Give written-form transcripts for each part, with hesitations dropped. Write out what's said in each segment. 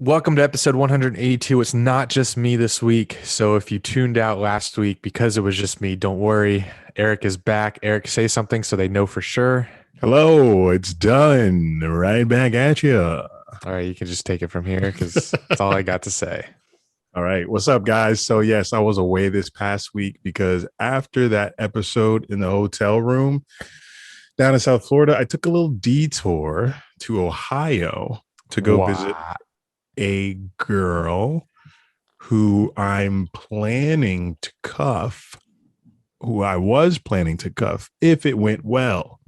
Welcome to episode 182. It's not just me this week. So if you tuned out last week because it was just me, don't worry. Eric is back. Eric, say something so they know for sure. Hello, it's Dunn. Right back at you. All right, you can just take it from here because that's all I got to say. All right, what's up, guys? So, yes, I was away this past week because after that episode in the hotel room down in South Florida, I took a little detour to Ohio to go visit Wow. a girl who I'm planning to cuff, who I was planning to cuff if it went well.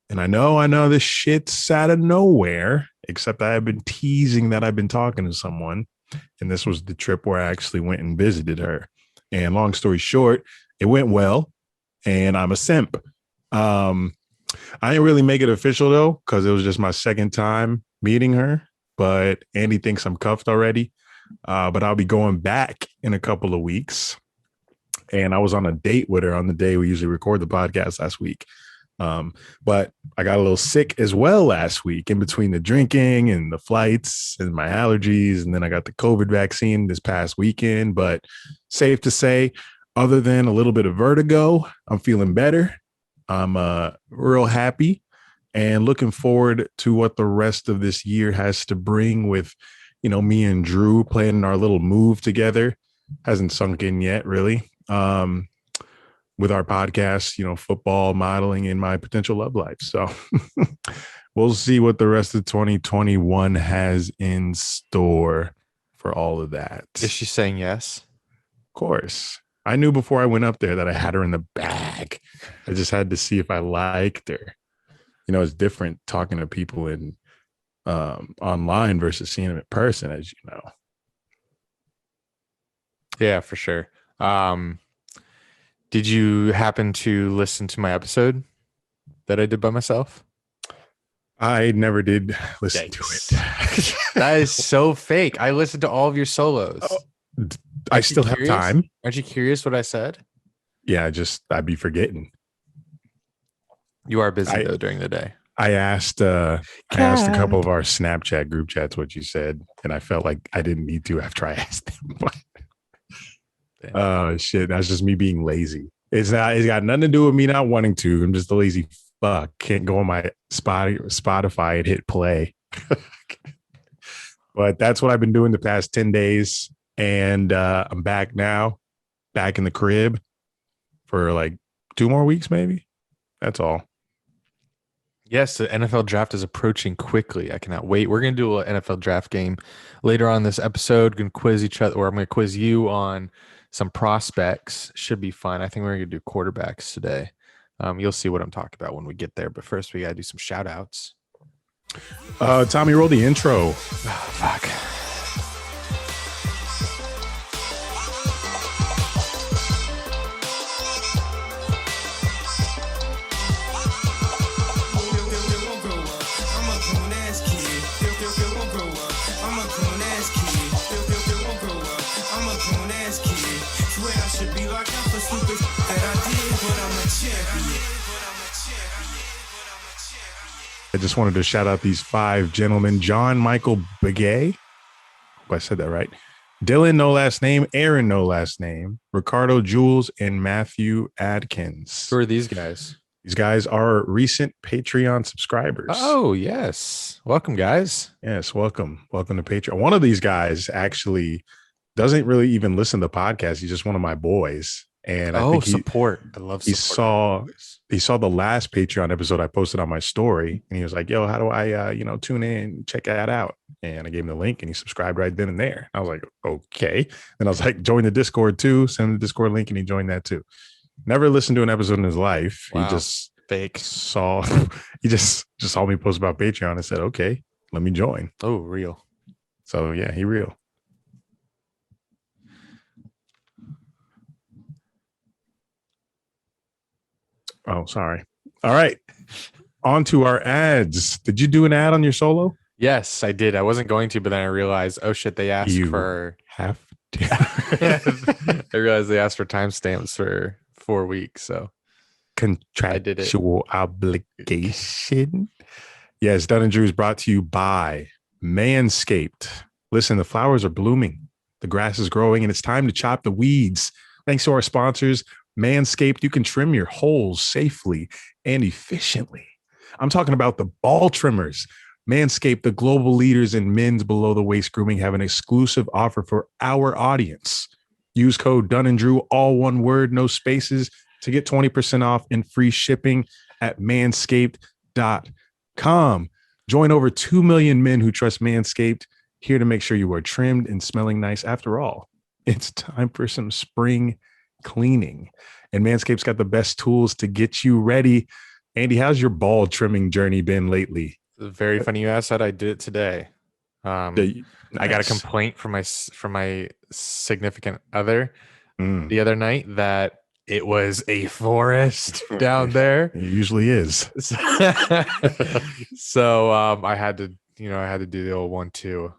And I know this shit's out of nowhere, except I have been teasing that I've been talking to someone. And this was the trip where I actually went and visited her. And long story short, it went well. And I'm a simp. I didn't really make it official, though, because it was just my second time meeting her. But Andy thinks I'm cuffed already. But I'll be going back in a couple of weeks. And I was on a date with her on the day we usually record the podcast last week. But I got a little sick as well last week in between the drinking and the flights and my allergies. And then I got the COVID vaccine this past weekend. But safe to say, other than a little bit of vertigo, I'm feeling better. I'm real happy and looking forward to what the rest of this year has to bring with, me and Drew planning our little move together. Hasn't sunk in yet, really. With our podcast, football, modeling, and my potential love life. So we'll see what the rest of 2021 has in store for all of that. Is she saying yes? Of course. I knew before I went up there that I had her in the bag. I just had to see if I liked her. It's different talking to people in online versus seeing them in person, as you know. Yeah, for sure. Did you happen to listen to my episode that I did by myself? I never did listen to it. That is so fake. I listened to all of your solos. Oh, I still have time. Aren't you curious what I said? Yeah, I'd be forgetting. You are busy though during the day. I asked a couple of our Snapchat group chats what you said, and I felt like I didn't need to after I asked them. Oh shit, that's just me being lazy. It's got nothing to do with me not wanting to. I'm just a lazy fuck. Can't go on my Spotify and hit play. But that's what I've been doing the past 10 days. And I'm back now, back in the crib for like 2 more weeks, maybe. That's all. Yes, the NFL draft is approaching quickly. I cannot wait. We're going to do an NFL draft game later on this episode. Going to quiz each other, or I'm going to quiz you on some prospects. Should be fun. I think we're going to do quarterbacks today. You'll see what I'm talking about when we get there. But first, we got to do some shout outs. Tommy, roll the intro. Oh, fuck. I just wanted to shout out these 5 gentlemen. John Michael Begay. Hope I said that right. Dylan, no last name. Aaron, no last name. Ricardo Jules and Matthew Adkins. Who are these guys? These guys are recent Patreon subscribers. Oh, yes. Welcome, guys. Yes, welcome. Welcome to Patreon. One of these guys actually doesn't really even listen to the podcast. He's just one of my boys. And I think support. I love support. He saw the last Patreon episode I posted on my story, and he was like, yo, how do I tune in, check that out? And I gave him the link, and he subscribed right then and there. I was like, okay. And I was like, join the Discord too, send him the Discord link, and he joined that too. Never listened to an episode in his life. Wow. He just fake he just saw me post about Patreon and said, okay, let me join. Oh, real. So yeah, he real. Oh, sorry. All right. On to our ads. Did you do an ad on your solo? Yes, I did. I wasn't going to, but then I realized, oh shit, they asked for have to. I realized they asked for timestamps for 4 weeks. So contractual obligation. Yes, Dunn and Drew is brought to you by Manscaped. Listen, the flowers are blooming, the grass is growing, and it's time to chop the weeds. Thanks to our sponsors, Manscaped, you can trim your holes safely and efficiently. I'm talking about the ball trimmers. Manscaped, the global leaders in men's below the waist grooming, have an exclusive offer for our audience. Use code Dunn and Drew, all one word, no spaces, to get 20% off and free shipping at manscaped.com. Join over 2 million men who trust Manscaped, here to make sure you are trimmed and smelling nice. After all, it's time for some spring cleaning. And Manscaped's got the best tools to get you ready. Andy, how's your ball trimming journey been lately? Very funny you asked that. I did it today. Nice. I got a complaint from my significant other Mm. the other night that it was a forest down there. It usually is. So I had to, I had to do the old 1-2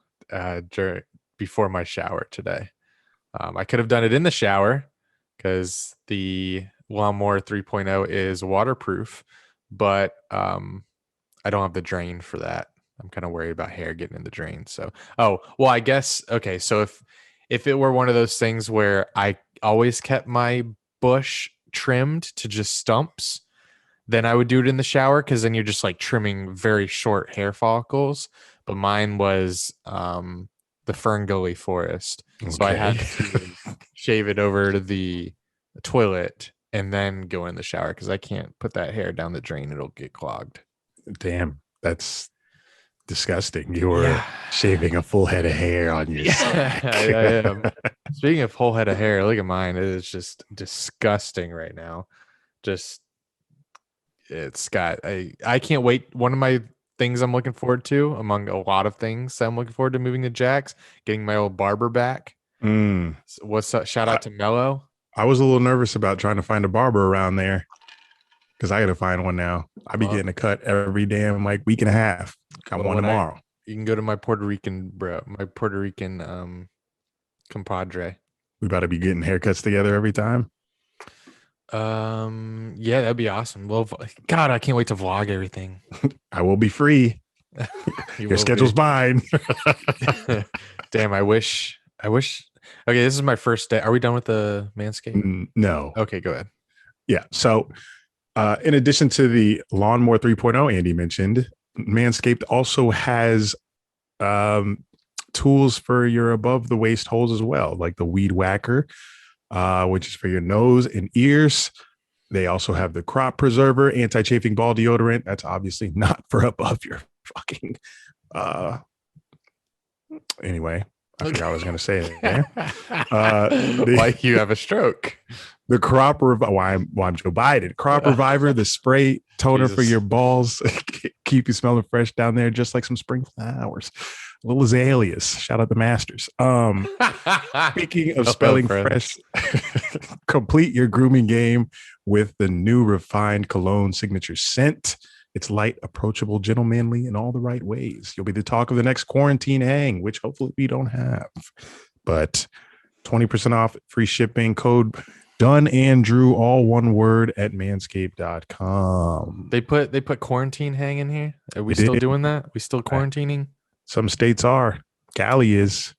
before my shower today. I could have done it in the shower because the Lawnmower 3.0 is waterproof, but I don't have the drain for that. I'm kind of worried about hair getting in the drain. So, I guess, okay. So if it were one of those things where I always kept my bush trimmed to just stumps, then I would do it in the shower, because then you're just like trimming very short hair follicles. But mine was the Ferngully forest. So I had to shave it over to the toilet and then go in the shower, because I can't put that hair down the drain. It'll get clogged. Damn, that's disgusting. You're shaving a full head of hair on your sack. I am. Speaking of whole head of hair, look at mine. It is just disgusting right now. I can't wait. One of my things I'm looking forward to, among a lot of things I'm looking forward to, moving to Jack's, getting my old barber back. So what's up? Shout out to Mello. I was a little nervous about trying to find a barber around there, because I got to find one now. I be getting a cut every damn like week and a half. Got one tomorrow. You can go to my Puerto Rican compadre. We about to be getting haircuts together every time. Yeah, that'd be awesome. Well, God, I can't wait to vlog everything. I will be free. Your schedule's mine. Damn, I wish. Okay, this is my first day. Are we done with the Manscaped? No. Okay, go ahead. Yeah. So, in addition to the Lawnmower 3.0 Andy mentioned, Manscaped also has tools for your above the waist holes as well, like the Weed Whacker, which is for your nose and ears. They also have the Crop Preserver anti-chafing ball deodorant. That's obviously not for above your fucking. Anyway, I forgot what I was going to say there. Like you have a stroke. The Crop Reviver. Why I'm Joe Biden. Crop Reviver, the spray toner for your balls, keep you smelling fresh down there, just like some spring flowers. Little azaleas. Shout out the Masters. Speaking of spelling fresh, complete your grooming game with the new refined cologne signature scent. It's light, approachable, gentlemanly in all the right ways. You'll be the talk of the next quarantine hang, which hopefully we don't have. But 20% off, free shipping, code Dunn and Drew, all one word, at manscaped.com. They put quarantine hang in here. Are we still doing that? We still quarantining? Some states are. Cali is.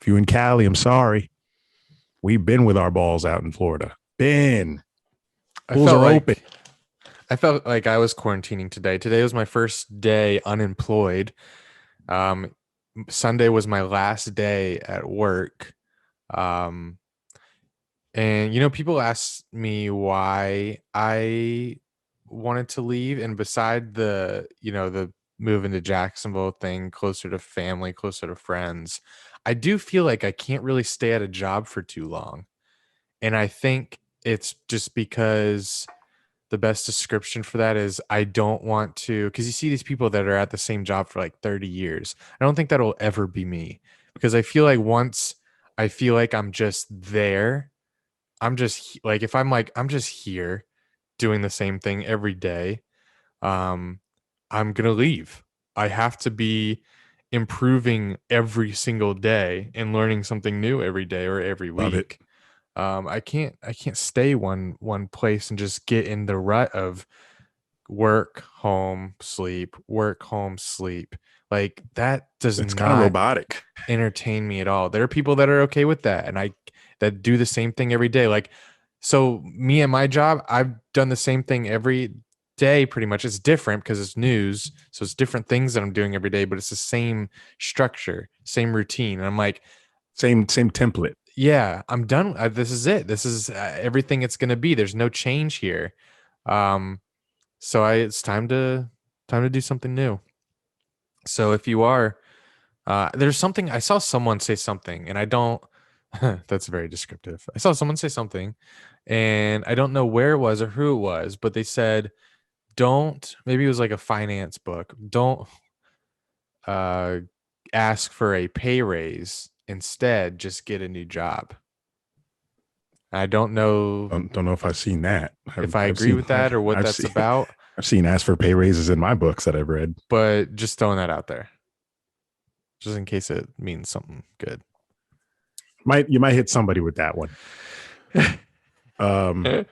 If you in Cali, I'm sorry. We've been with our balls out in Florida. Pools are open. I felt like I was quarantining today. Today was my first day unemployed. Sunday was my last day at work. And people ask me why I wanted to leave, and beside the move into Jacksonville thing, closer to family, closer to friends, I do feel like I can't really stay at a job for too long. And I think it's just because the best description for that is I don't want to, because you see these people that are at the same job for like 30 years. I don't think that'll ever be me, because I feel like once I feel like I'm just there, I'm just like, if I'm like, I'm just here doing the same thing every day, I'm going to leave. I have to be improving every single day and learning something new every day or every week. Love it. I can't stay one place and just get in the rut of work, home, sleep, work, home, sleep. Like that does It's kind of not robotic. entertain me at all. There are people that are okay with that, and I that do the same thing every day. Like, so me and my job, I've done the same thing every day pretty much. It's different because it's news, so it's different things that I'm doing every day, but it's the same structure, same routine. And I'm like, Same template. yeah, I'm done. This is it. This is everything it's going to be. There's no change here. Um, so it's time to do something new. So if you are, there's something I saw someone say something, and I don't. That's very descriptive. I saw someone say something, and I don't know where it was or who it was, but they said, "Don't." Maybe it was like a finance book. Don't uh, ask for a pay raise. Instead, just get a new job. I don't know Don't know if I've seen that. if I agree with that or what that's about, I've seen ask for pay raises in my books that I've read. but just throwing that out there, just in case it means something good. You might hit somebody with that one. Um,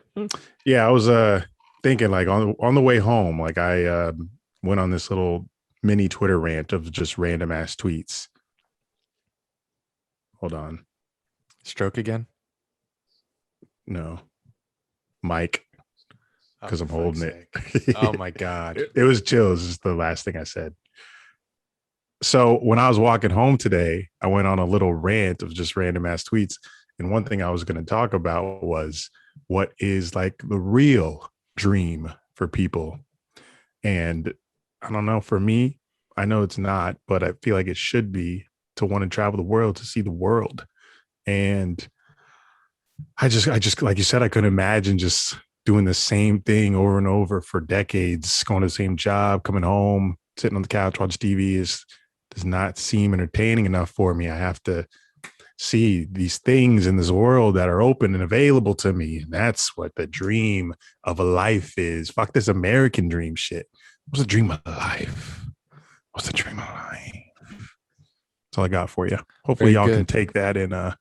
yeah, I was thinking like on the way home, like I went on this little mini Twitter rant of just random ass tweets. Hold on. Stroke again? No. Mike, because I'm holding it. Oh my God. It was chill. This is the last thing I said. So when I was walking home today, I went on a little rant of just random ass tweets. And one thing I was going to talk about was what is like the real dream for people. And I don't know, for me, I know it's not, but I feel like it should be to want to travel the world, to see the world. And I just, like you said, I couldn't imagine just doing the same thing over and over for decades, going to the same job, coming home, sitting on the couch, watch TV does not seem entertaining enough for me. I have to see these things in this world that are open and available to me. And that's what the dream of a life is. Fuck this American dream shit. What's the dream of life? What's the dream of life? That's all I got for you. Hopefully Very y'all can good. take that and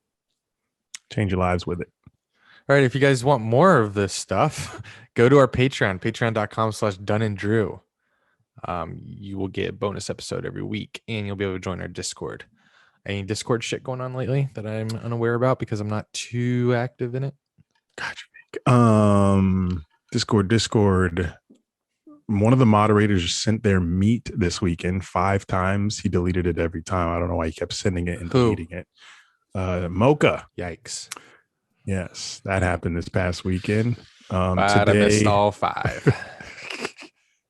change your lives with it. All right. If you guys want more of this stuff, go to our Patreon, patreon.com/Dunn and Drew. You will get a bonus episode every week, and you'll be able to join our Discord. Any Discord shit going on lately that I'm unaware about because I'm not too active in it? Gotcha. Discord. One of the moderators sent their meet this weekend 5 times. He deleted it every time. I don't know why he kept sending it and deleting it. Mocha. Yikes. Yes, that happened this past weekend. I missed all 5.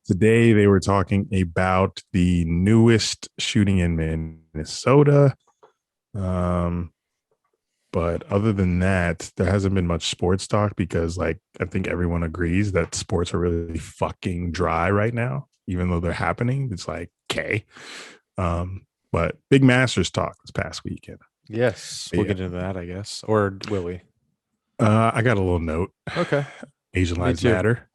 Today they were talking about the newest shooting in Minnesota. But other than that, there hasn't been much sports talk because, like, I think everyone agrees that sports are really fucking dry right now, even though they're happening. It's like, okay. But big Masters talk this past weekend. Yes, we'll get into that, I guess. Or will we? I got a little note. Okay. Asian Lives Matter.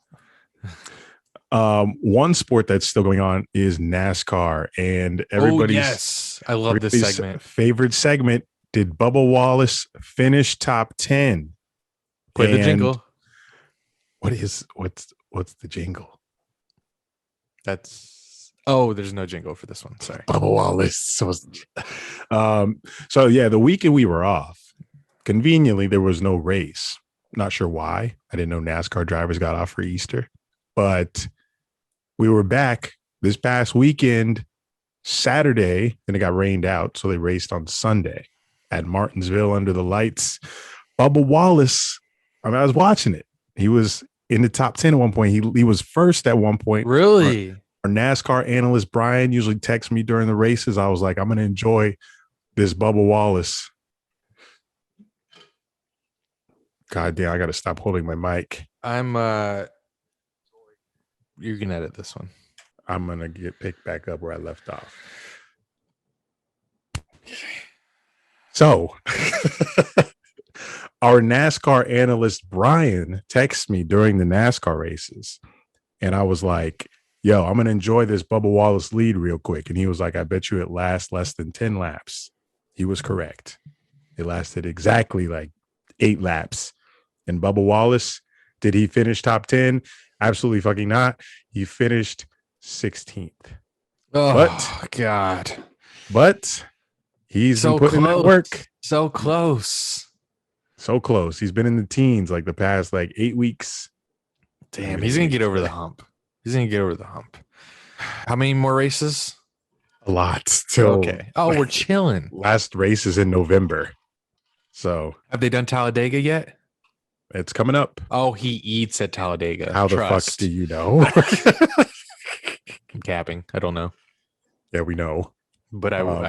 One sport that's still going on is NASCAR, and everybody's yes, I love this segment. Favorite segment. Did Bubba Wallace finish top 10? Play the jingle. What's the jingle? There's no jingle for this one. Sorry. Bubba Wallace. So yeah, the weekend we were off, conveniently there was no race. Not sure why. I didn't know NASCAR drivers got off for Easter, but we were back this past weekend, Saturday, and it got rained out. So they raced on Sunday at Martinsville under the lights. Bubba Wallace, I was watching it. He was in the top 10 at one point. He was first at one point. Really? Our NASCAR analyst, Brian, usually texts me during the races. I was like, I'm going to enjoy this Bubba Wallace. God damn, I got to stop holding my mic. You can edit this one. I'm going to get picked back up where I left off. So our NASCAR analyst, Brian, texts me during the NASCAR races. And I was like, yo, I'm going to enjoy this Bubba Wallace lead real quick. And he was like, I bet you it lasts less than 10 laps. He was correct. It lasted exactly like 8 laps. And Bubba Wallace, did he finish top 10? Absolutely fucking not. He finished 16th. But Oh God. but he's been So putting in that close. work. So close. So close. He's been in the teens like the past like 8 weeks. Not Damn, even he's eight gonna get weeks, over but the hump. He's gonna get over the hump. How many more races? a lot till Okay. Oh, we're chilling. last race is in November. So Have they done Talladega yet? it's coming up. Oh, he eats at Talladega. How the fuck do Trust. you know? I'm capping. I don't know, Yeah, we know. but Um,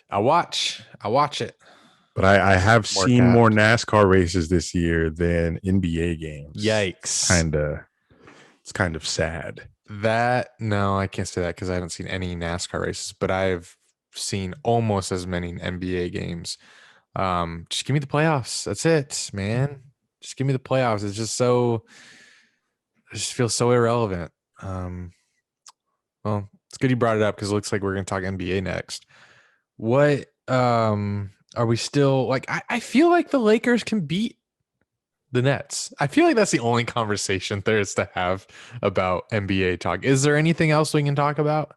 I watch. I watch it. but I have Work seen more out. NASCAR races this year than NBA games. Yikes. It's kind of sad. That no, I can't say that because I haven't seen any NASCAR races, but I've seen almost as many NBA games. Just give me the playoffs. That's it, man. Just give me the playoffs. It's just so it just feels so irrelevant. Um, well, it's good you brought it up because it looks like we're gonna talk NBA next. What are we still like? I feel like the Lakers can beat the Nets. I feel like that's the only conversation there is to have about NBA talk. Is there anything else we can talk about?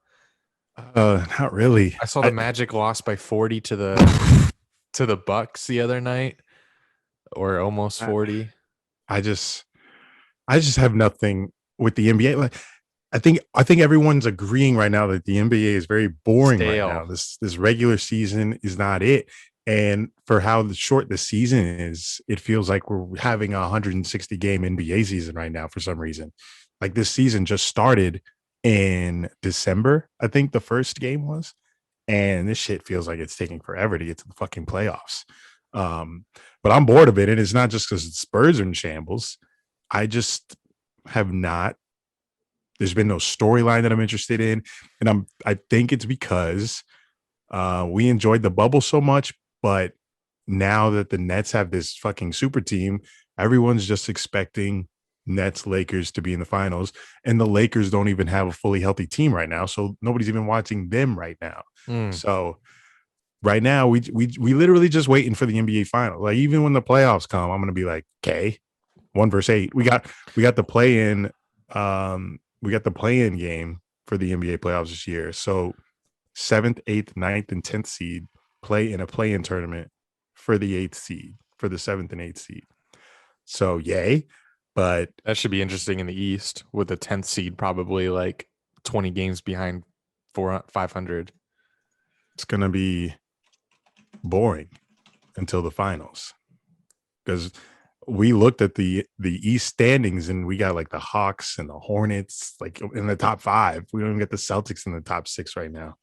Not really. I saw the Magic lost by 40 to the Bucks the other night, or almost I, 40. I just I just have nothing with the NBA. Like, I think everyone's agreeing right now that the NBA is very boring right now. Stale. This regular season is not it. And for how short the season is, it feels like we're having a 160 game NBA season right now for some reason. Like this season just started in December, I think the first game was. And this shit feels like it's taking forever to get to the fucking playoffs. Um, but I'm bored of it. And it's not just because the Spurs are in shambles. I just have not. There's been no storyline that I'm interested in, and I think it's because we enjoyed the bubble so much, but now that the Nets have this fucking super team, everyone's just expecting Nets Lakers to be in the finals, and the Lakers don't even have a fully healthy team right now, so nobody's even watching them right now. Mm. So right now, we literally just waiting for the NBA final. Like even when the playoffs come, I'm gonna be like, okay, 1 versus 8. We got the play in. We got the play in game for the NBA playoffs this year. So seventh, eighth, ninth, and 10th seed play in a play in tournament for the eighth seed, for the seventh and eighth seed. So yay. But That should be interesting in the East with the 10th seed probably like 20 games behind 500. it's gonna be boring until the finals. Because we looked at the East standings and we got like the Hawks and the Hornets like in the top 5. We don't even get the Celtics in the top 6 right now,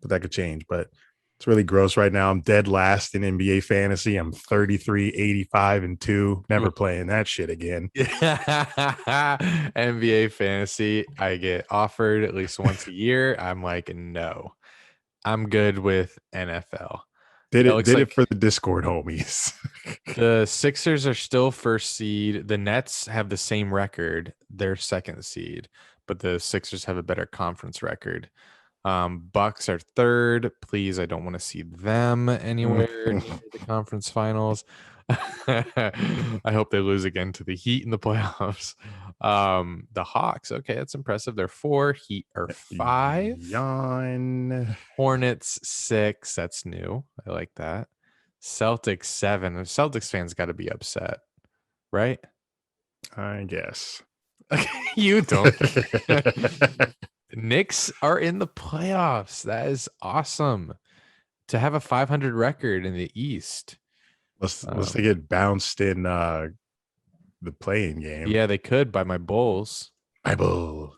but that could change. But it's really gross right now. I'm dead last in NBA fantasy. I'm 33, 85, and 2. Never playing that shit again. NBA fantasy, I get offered at least once a year. I'm like, no, I'm good with NFL. Did It it looks did it like for the Discord homies. the Sixers are still first seed. The Nets have the same record. They're second seed, but the Sixers have a better conference record. Bucks are third. Please, I don't want to see them anywhere near the conference finals. I hope they lose again to the Heat in the playoffs. The Hawks, okay, that's impressive. They're 4. Heat are 5. Yawn. Hornets 6. That's new. I like that. Celtics 7. The Celtics fans got to be upset, right? I guess. You don't. Knicks are in the playoffs. That is awesome to have a 500 record in the East. Let's they get bounced in the playing game. Yeah, they could by my Bulls. Bible.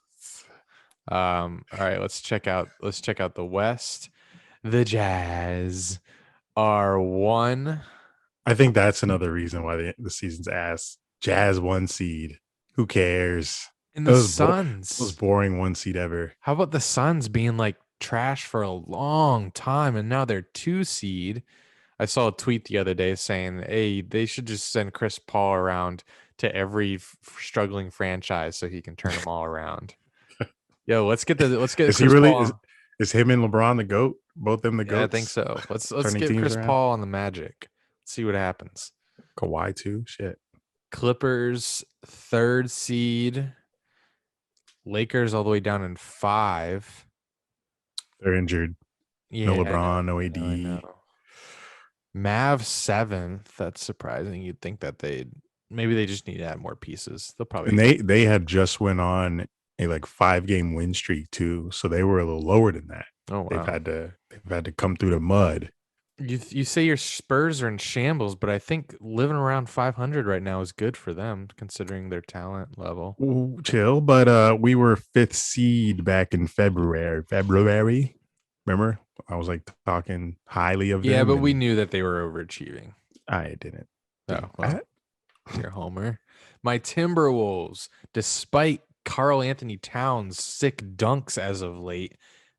All right, let's check out the West. The Jazz are 1 I think that's another reason why the season's ass. Jazz 1 seed. Who cares? in the That most Suns. boring 1 seed ever. How about the Suns being like trash for a long time and now they're 2 seed? I saw a tweet the other day saying, "Hey, they should just send Chris Paul around to every struggling franchise so he can turn them all around." Yo, let's get Is he Chris really Paul. is him and LeBron the GOAT? Both them the Yeah, I think GOATs so. Let's turning get teams Chris around? Paul on the Magic. See what happens. Kawhi too? Shit. Clippers 3rd seed. Lakers all the way down in 5. They're injured. No Yeah, I know. LeBron, no I know. I AD. know. Mav seventh. That's surprising. You'd think that maybe they just need to add more pieces. They'll And probably. they had just went on a like 5-game win streak too. So they were a little lower than that. Oh wow. They've had to come through the mud. You say your Spurs are in shambles, but I think living around 500 right now is good for them considering their talent level. Ooh, chill. But we were 5th seed back in February. February. Remember? I was like talking highly of Yeah, them but we and knew that they were overachieving. I didn't Oh, think well, that. you're a homer. My Timberwolves, despite Carl Anthony Towns' sick dunks as of late,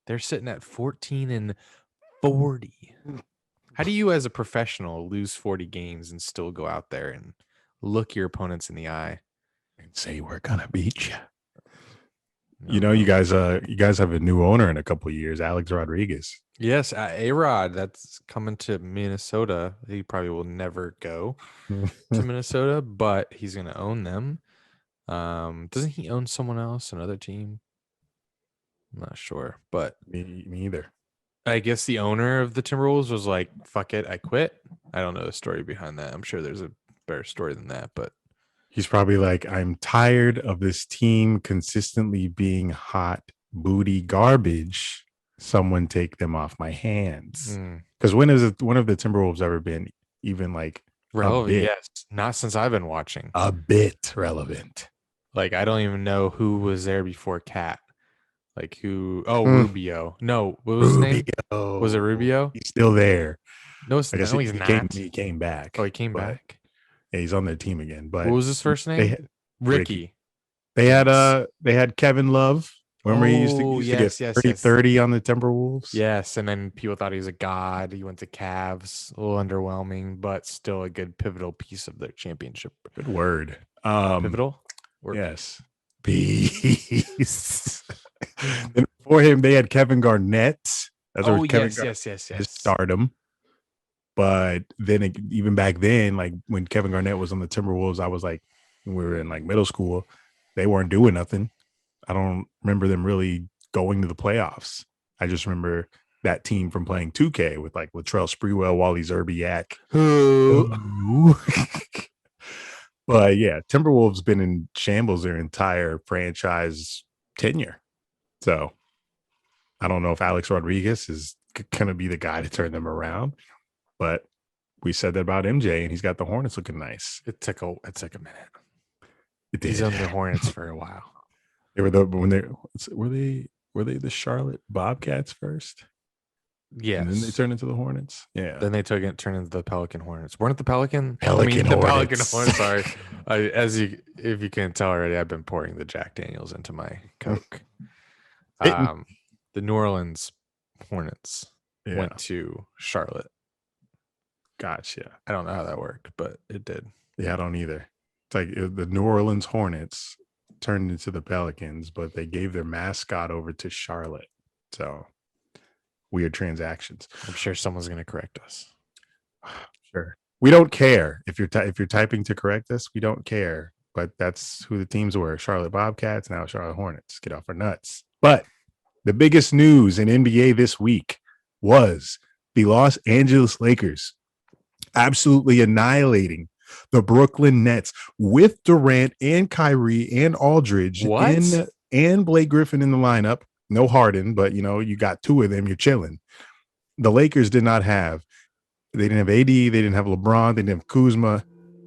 they're sitting at 14 and 40. How do you, as a professional, lose 40 games and still go out there and look your opponents in the eye? And say we're gonna beat you. No, You know, no. you guys have a new owner in a couple of years, Alex Rodriguez. Yes, A-Rod, that's coming to Minnesota. He probably will never go to Minnesota, but he's going to own them. Doesn't he own someone else, another team? I'm not sure, but Me either. I guess the owner of the Timberwolves was like, "Fuck it, I quit." I don't know the story behind that. I'm sure there's a better story than that, but He's probably like, I'm tired of this team consistently being hot booty garbage. Someone take them off my hands. Because when have the Timberwolves ever been even like relevant. Yes, not since I've been watching. a bit relevant? Like I don't even know who was there before Cat. Like who? Oh, Mm, Rubio. No, what was his name? Was it Rubio, Rubio? he's still there. No, I guess no, he's not. he came Oh, back, he came but back. yeah, he's on their team again. What But was his first they name? had Ricky. Ricky. They Yes. had Kevin Love. Remember he Oh, used to get yes, yes, 30 yes. 30 on the Timberwolves. Yes, and then people thought he was a god. He went to Cavs, a little underwhelming, but still a good pivotal piece of their championship. Good word. Pivotal? Or Yes. Peace. And before him, they had Kevin Garnett. That's where oh, Kevin yes, Garnett yes, yes, to yes. stardom. But then even back then, like when Kevin Garnett was on the Timberwolves, I was like, when we were in like middle school, they weren't doing nothing. I don't remember them really going to the playoffs. I just remember that team from playing 2K with like Latrell Sprewell, Wally Zerbiak. Who? But yeah, Timberwolves been in shambles their entire franchise tenure. So I don't know if Alex Rodriguez is going to be the guy to turn them around, but we said that about MJ, and he's got the Hornets looking nice. It took a minute. It did. He's on the Hornets for a while. They were were they the Charlotte Bobcats first? Yes. And then they turned into the Hornets. Yeah. Then they turned into the Pelican Hornets. Weren't the Pelican? Pelican the Hornets. Pelican Hornets. Sorry, if you can't tell already, I've been pouring the Jack Daniels into my Coke. The New Orleans Hornets went to Charlotte. Gotcha. I don't know how that worked, but it did. Yeah, I don't either. It's like the New Orleans Hornets turned into the Pelicans, but they gave their mascot over to Charlotte. So weird transactions. I'm sure someone's going to correct us. Sure. We don't care if you're typing to correct us. We don't care. But that's who the teams were: Charlotte Bobcats, now Charlotte Hornets. Get off our nuts. But the biggest news in NBA this week was the Los Angeles Lakers absolutely annihilating the Brooklyn Nets with Durant and Kyrie and Aldridge and Blake Griffin in the lineup. No Harden, but you got two of them. You're chilling. The Lakers didn't have AD, they didn't have LeBron, they didn't have Kuzma.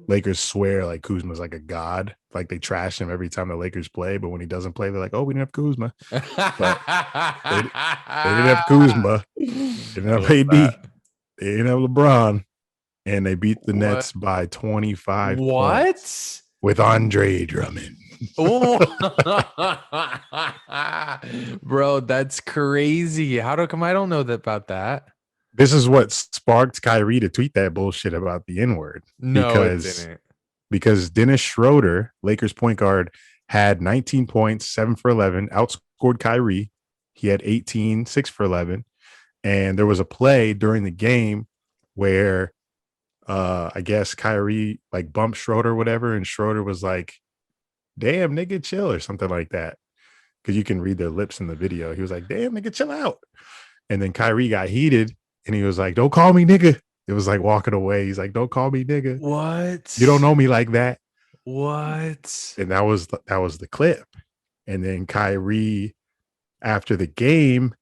Lakers swear like Kuzma's like a god. Like they trash him every time the Lakers play, but when he doesn't play, they're like, "Oh, we didn't have Kuzma." But they didn't have Kuzma, they didn't have AD, they didn't have LeBron, and they beat the Nets by 25 points with Andre Drummond. Bro, that's crazy. How come I don't know about that? This is what sparked Kyrie to tweet that bullshit about the N-word. No, it didn't. Because Dennis Schroeder, Lakers point guard, had 19 points, 7 for 11, outscored Kyrie. He had 18, 6 for 11. And there was a play during the game where I guess Kyrie like bumped Schroeder or whatever, and Schroeder was like, "Damn, nigga, chill," or something like that. Because you can read their lips in the video. He was like, "Damn, nigga, chill out." And then Kyrie got heated and he was like, "Don't call me nigga." It was like walking away. He's like, "Don't call me nigga. You don't What? know me like that." What? And that was the clip. And then Kyrie, after the game,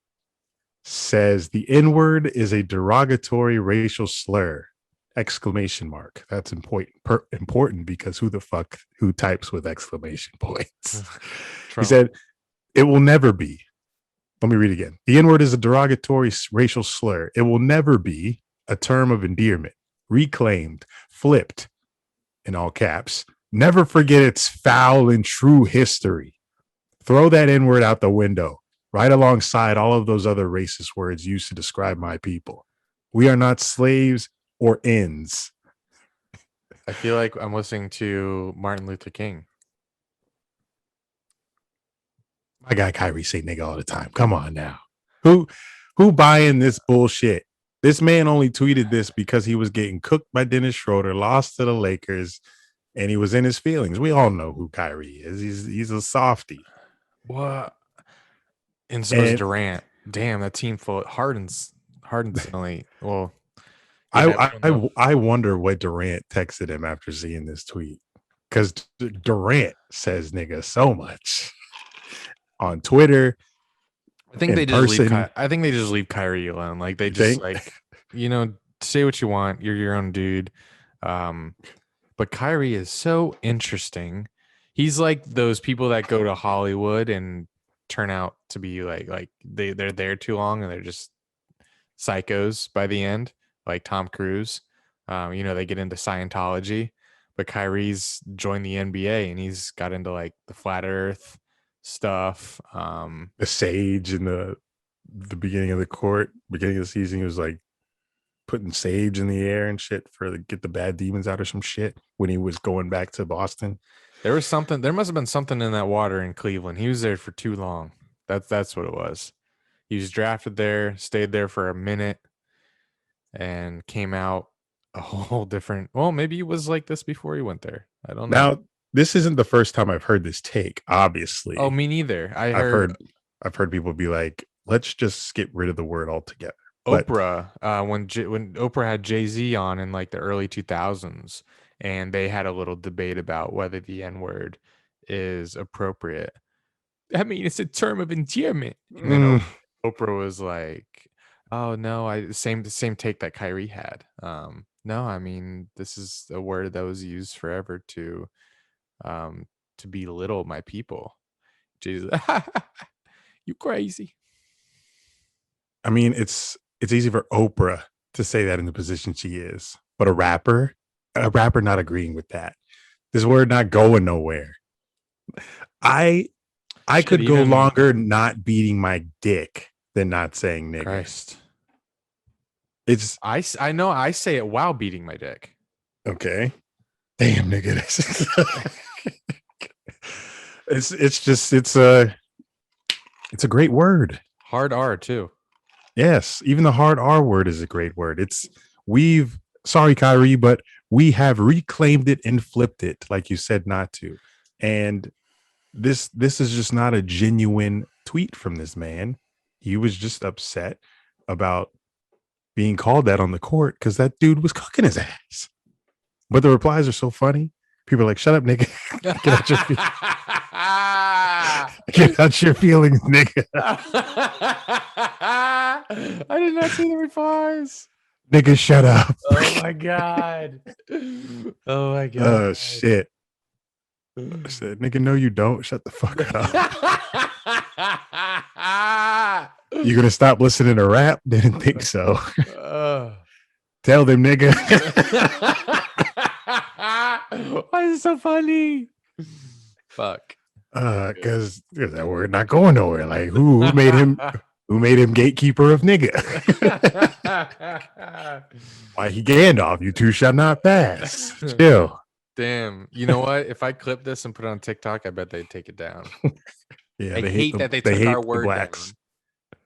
says the N-word is a derogatory racial slur. Exclamation mark. That's important because who types with exclamation points? He Trump. said, "It will never be." Let me read again. The N-word is a derogatory racial slur. It will never be a term of endearment, reclaimed, flipped, in all caps. Never forget its foul and true history. Throw that N-word out the window, right alongside all of those other racist words used to describe my people. We are not slaves or ends. I feel like I'm listening to Martin Luther King. My guy Kyrie say nigga all the time. Come on now. Who who buying this bullshit? This man only tweeted this because he was getting cooked by Dennis Schroeder, lost to the Lakers, and he was in his feelings. We all know who Kyrie is. He's a softie. What? And so is And Durant. Damn, that team full. Harden's only. Well, yeah, we I don't know. I I wonder what Durant texted him after seeing this tweet. Because Durant says nigga so much on Twitter, I think in they just leave. person. I think they just leave Kyrie alone. Like they You just think? like, say what you want. You're your own dude. Um, but Kyrie is so interesting. He's like those people that go to Hollywood and turn out to be like they're there too long and they're just psychos by the end, like Tom Cruise. They get into Scientology, but Kyrie's joined the NBA and he's got into like the flat Earth stuff. The sage in the beginning of the court, beginning of the season, he was like putting sage in the air and shit for to get the bad demons out or some shit when he was going back to Boston. There was something. There must have been something in that water in Cleveland. He was there for too long. That's what it was. He was drafted there, stayed there for a minute, and came out a whole different. Well, maybe he was like this before he went there. I don't know. Now, this isn't the first time I've heard this take. Oh, Obviously, me neither. I I've heard heard I've heard people be like, "Let's just get rid of the word altogether." But Oprah when Oprah had Jay-Z on in like the early 2000s, and they had a little debate about whether the N-word is appropriate. I mean, it's a term of endearment. And then mm, Oprah was like, "Oh no, I same take that Kyrie had. No, I mean, this is a word that was used forever um to belittle my people." Jesus, you crazy. I mean, it's easy for Oprah to say that in the position she is, but a rapper not agreeing with that. This word not going nowhere. I I Shit, could go even longer not beating my dick than not saying nigga. Christ. It's I know I say it while beating my dick. okay. Damn nigga. It's a great word. Hard R too. Yes, even the hard R word is a great word. We've sorry Kyrie, but we have reclaimed it and flipped it like you said not to. And this is just not a genuine tweet from this man. He was just upset about being called that on the court because that dude was cooking his ass. But the replies are so funny. People are like, "Shut up, nigga. Get out your get out your feelings, nigga. I did not see the replies. Nigga, shut up." Oh my god. Oh my god. Oh shit. I said, "Nigga, no, you don't. Shut the fuck up. You gonna stop listening to rap? Didn't think so. Tell them, nigga." Why is it so funny? Fuck. Because that word not going nowhere. Like who made him? Who made him gatekeeper of nigga? Why he Gandalf? You two shall not pass. Chill. Damn. You know what? If I clip this and put it on TikTok, I bet they'd take it down. Yeah, I they hate that they they took hate our the word down. blacks.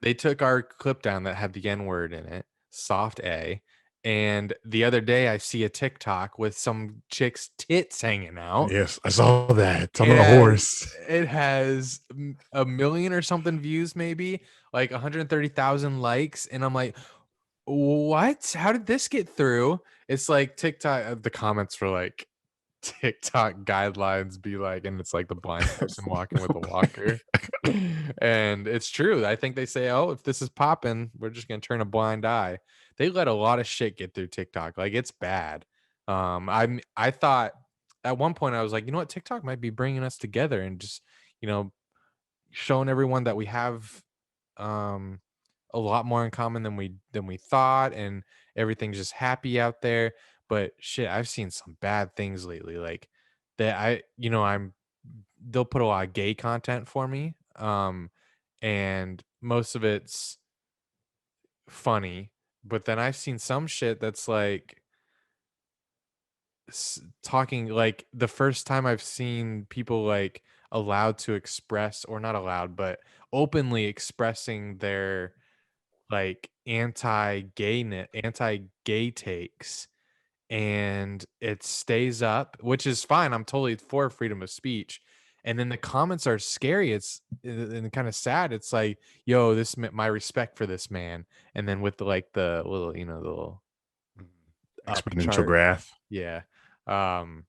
They took our clip down that had the N word in it, soft A, And the other day I see a TikTok with some chick's tits hanging out. Yes, I saw that. I'm It on a has horse. it has a million or something views, maybe like 130,000 likes, and I'm like, what? How did this get through? It's like TikTok. The comments were like, TikTok guidelines be like, and it's like the blind person walking with a walker. And it's true. I think they say, oh, if this is popping, we're just gonna turn a blind eye. They let a lot of shit get through TikTok. Like it's bad. I thought at one point I was like, you know what, TikTok might be bringing us together and just, you know, showing everyone that we have um a lot more in common than we thought, and everything's just happy out there. But shit, I've seen some bad things lately, like that I you know I'm they'll put a lot of gay content for me, and most of it's funny, but then I've seen some shit that's like talking, like the first time I've seen people like allowed to express, or not allowed, but openly expressing their like anti-gay takes, and it stays up, which is fine. I'm totally for freedom of speech. And then the comments are scary. It's and kind of sad. It's like, yo, my respect for this man. And then with the like the little, the little up Exponential chart. graph. Yeah. Um,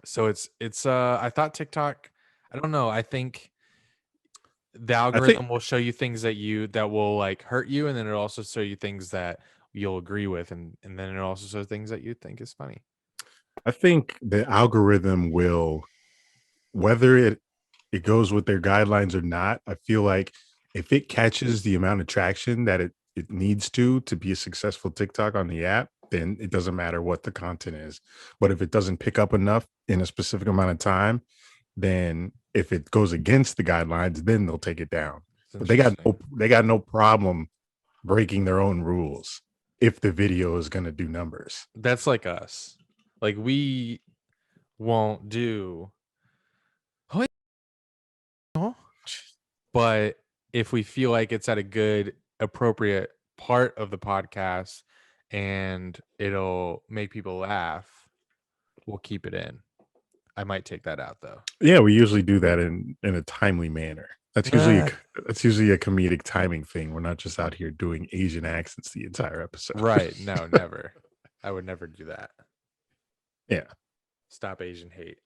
so it's I thought TikTok, I don't know. I think the I think algorithm will show you things that will like hurt you, and then it'll also show you things that you'll agree with, and then it'll also show things that you think is funny. I think the algorithm will, whether it goes with their guidelines or not, I feel like if it catches the amount of traction that it needs to be a successful TikTok on the app, then it doesn't matter what the content is. But if it doesn't pick up enough in a specific amount of time, then if it goes against the guidelines, then they'll take it down. It's But interesting. they got no problem breaking their own rules if the video is going to do numbers. That's like us. Like we won't do, but if we feel like it's at a good, appropriate part of the podcast and it'll make people laugh, we'll keep it in. I might take that out though. Yeah, we usually do that in a timely manner. Uh, That's usually a comedic timing thing. We're not just out here doing Asian accents the entire episode. right. No, never. I would never do that. Yeah, Stop Asian hate.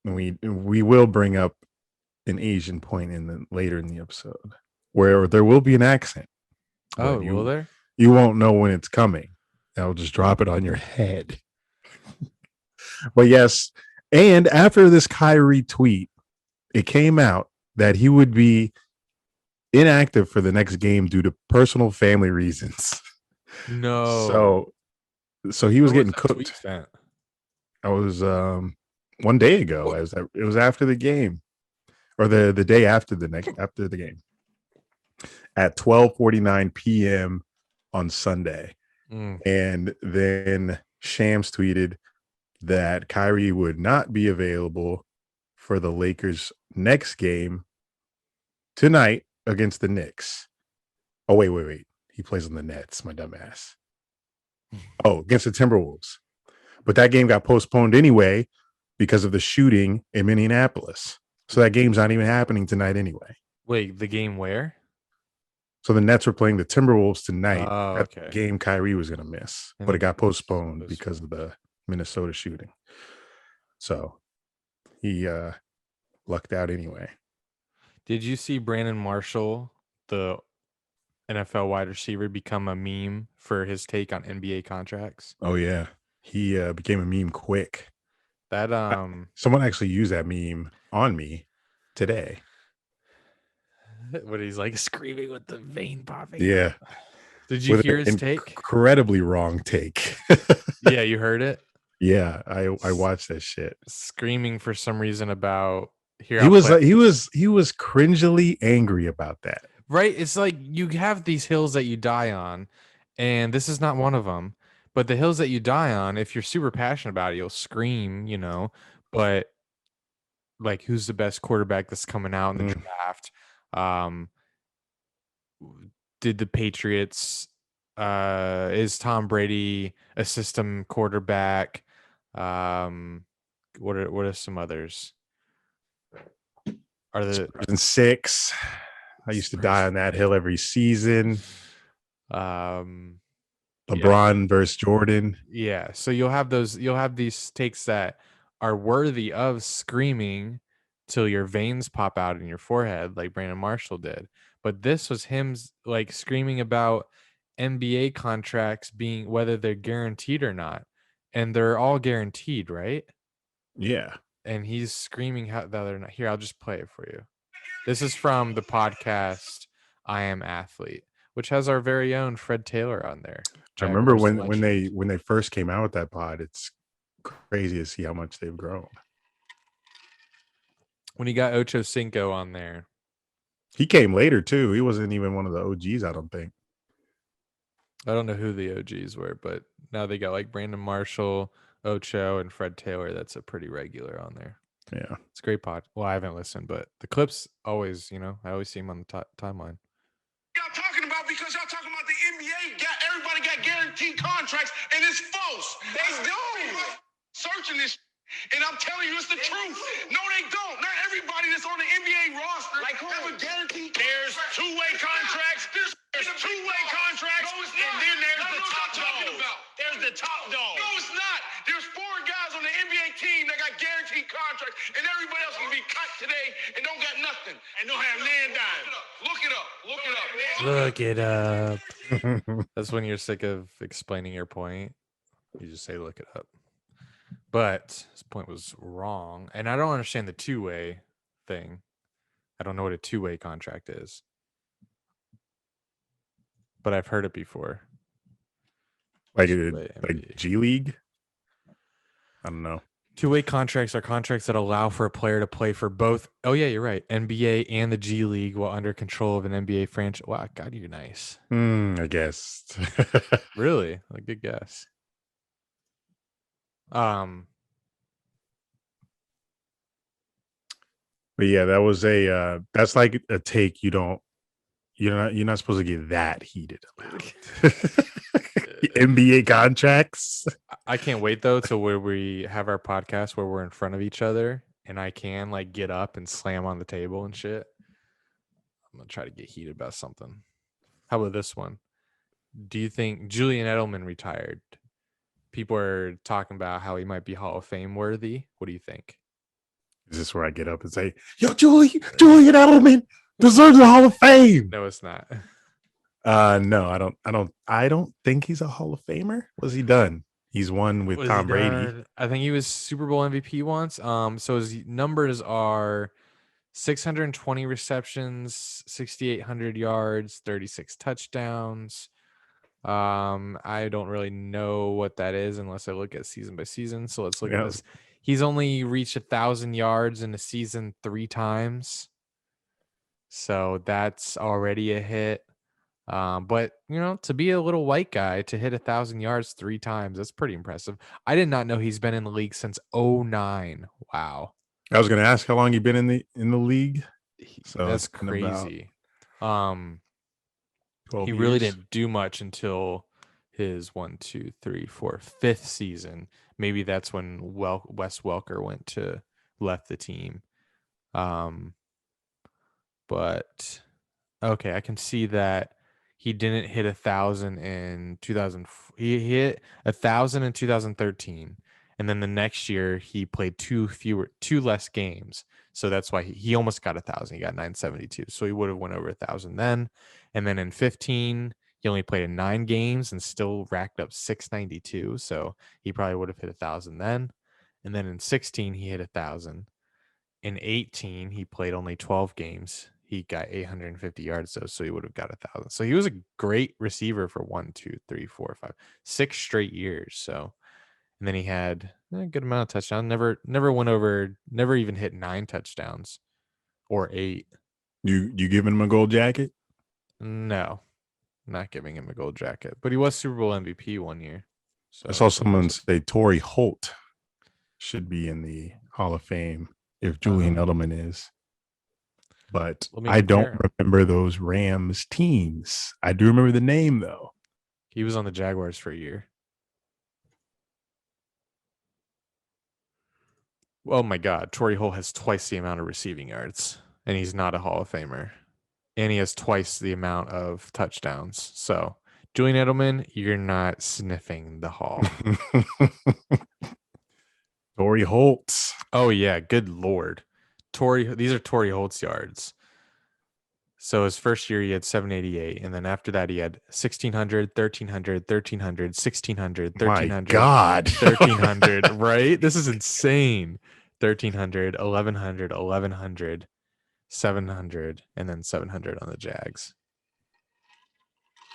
and we will bring up an Asian point in the later in the episode where there will be an accent, Oh, but will there? you won't know when it's coming. I'll just drop it on your head. But yes, and after this Kyrie tweet, it came out that he would be inactive for the next game due to personal family reasons. No. So so he was When was getting that tweet cooked. sent? I was 1 day ago. It was after the game, or the day after after the game at 12:49 p.m. on Sunday. Mm. And then Shams tweeted that Kyrie would not be available for the Lakers next game tonight against the Knicks. Oh, wait. He plays on the Nets, my dumbass. Oh, against the Timberwolves. But that game got postponed anyway because of the shooting in Minneapolis. So that game's not even happening tonight anyway. Wait, the game where? So the Nets were playing the Timberwolves tonight. Oh, That okay. game Kyrie was going to miss, but it And got postponed those- because of the Minnesota shooting. So he lucked out anyway. Did you see Brandon Marshall, the NFL wide receiver, become a meme for his take on NBA contracts? Oh yeah, he became a meme quick. That Someone actually used that meme on me today. what he's like screaming with the vein popping Yeah, out. Did you with hear an his take? incredibly wrong take. Yeah, you heard it. Yeah, I watched that shit. Screaming for some reason about here. He I'll was play. like he was cringily angry about that. Right? It's like you have these hills that you die on, and this is not one of them. But the hills that you die on, if you're super passionate about it, you'll scream, But like, who's the best quarterback that's coming out in the Mm. draft? Um, did the Patriots Is Tom Brady a system quarterback? Um, what are some others? Are the Spurs in 6. I used to die Spurs? on that hill every season. Um, yeah, LeBron versus Jordan. yeah. So you'll have these takes that are worthy of screaming till your veins pop out in your forehead, like Brandon Marshall did. But this was him like screaming about NBA contracts being whether they're guaranteed or not, and they're all guaranteed, right? Yeah. And he's screaming how that they're not. Here, I'll just play it for you. This is from the podcast I Am Athlete, which has our very own Fred Taylor on there, which I I of remember course when mentioned. they first came out with that pod, it's crazy to see how much they've grown. When he got Ocho Cinco on there. He came later too. He wasn't even one of the OGs, I don't think. I don't know who the OGs were, but now they got like Brandon Marshall, Ocho, and Fred Taylor. That's a pretty regular on there. Yeah. It's a great pod. Well, I haven't listened, but the clips always, I always see them on the timeline. Y'all talking about because y'all talking about the NBA everybody got guaranteed contracts and it's false. They do. Searching this and I'm telling you it's the truth. No, they don't. Not everybody that's on the NBA roster have a guaranteed. There's two-way contracts. There's two-way contracts. No, and then there's the top dog. There's the top dog. No, it's not. There's 4 guys on the NBA team that got guaranteed contracts, and everybody else can be cut today and don't got nothing and don't have land dime. Look it up. Look it up. Look it up. That's when you're sick of explaining your point. You just say, look it up. But his point was wrong. And I don't understand the two-way thing. I don't know what a two-way contract is. But I've heard it before. like G League? I don't know. Two-way contracts are contracts that allow for a player to play for both. Oh, yeah, you're right. NBA and the G League while under control of an NBA franchise. Wow, God, you're nice. I guess. Really? A good guess. But yeah, that was that's like a take you're not supposed to get that heated about. NBA contracts. I can't wait though till where we have our podcast where we're in front of each other and I can like get up and slam on the table and shit. I'm gonna try to get heated about something. How about this one? Do you think Julian Edelman retired? People are talking about how he might be Hall of Fame worthy. What do you think? Is this where I get up and say, "Yo, Julian Edelman deserves the Hall of Fame"? No, it's not. No, I don't think he's a Hall of Famer. What's he done? He's won with Tom Brady. I think he was Super Bowl MVP once. So his numbers are 620 receptions, 6,800 yards, 36 touchdowns. I don't really know what that is unless I look at season by season. So let's look at this. He's only reached 1,000 yards in a season 3 times. So that's already a hit. But to be a little white guy to hit 1,000 yards 3 times, that's pretty impressive. I did not know he's been in the league since 2009. Wow. I was going to ask how long you've been in the league. So that's crazy. He really didn't do much until his 5th season. Maybe that's when Wes Welker left the team. But okay, I can see that he didn't hit 1,000 in 2000. He hit 1,000 in 2013, and then the next year he played two less games. So that's why he almost got 1,000. He got 972. So he would have went over 1,000 then. And then in 15, he only played in 9 games and still racked up 692. So he probably would have hit 1,000 then. And then in 16, he hit 1,000. In 18, he played only 12 games. He got 850 yards though, so he would have got 1,000. So he was a great receiver for 6 straight years. So, and then he had a good amount of touchdowns. Never even hit 9 touchdowns or 8. You giving him a gold jacket? No, not giving him a gold jacket, but he was Super Bowl MVP one year. So I saw someone say Torrey Holt should be in the Hall of Fame if Julian Edelman is. But I don't remember those Rams teams. I do remember the name though. He was on the Jaguars for a year. Oh my God. Torrey Holt has twice the amount of receiving yards, and he's not a Hall of Famer. And he has twice the amount of touchdowns. So, Julian Edelman, you're not sniffing the Hall. Torrey Holt. Oh, yeah. Good Lord. These are Torrey Holt's yards. So his first year he had 788, and then after that he had 1600, 1300, 1300, 1600, My 1300, God. 1300, right? This is insane. 1300, 1100, 1100, 700, and then 700 on the Jags.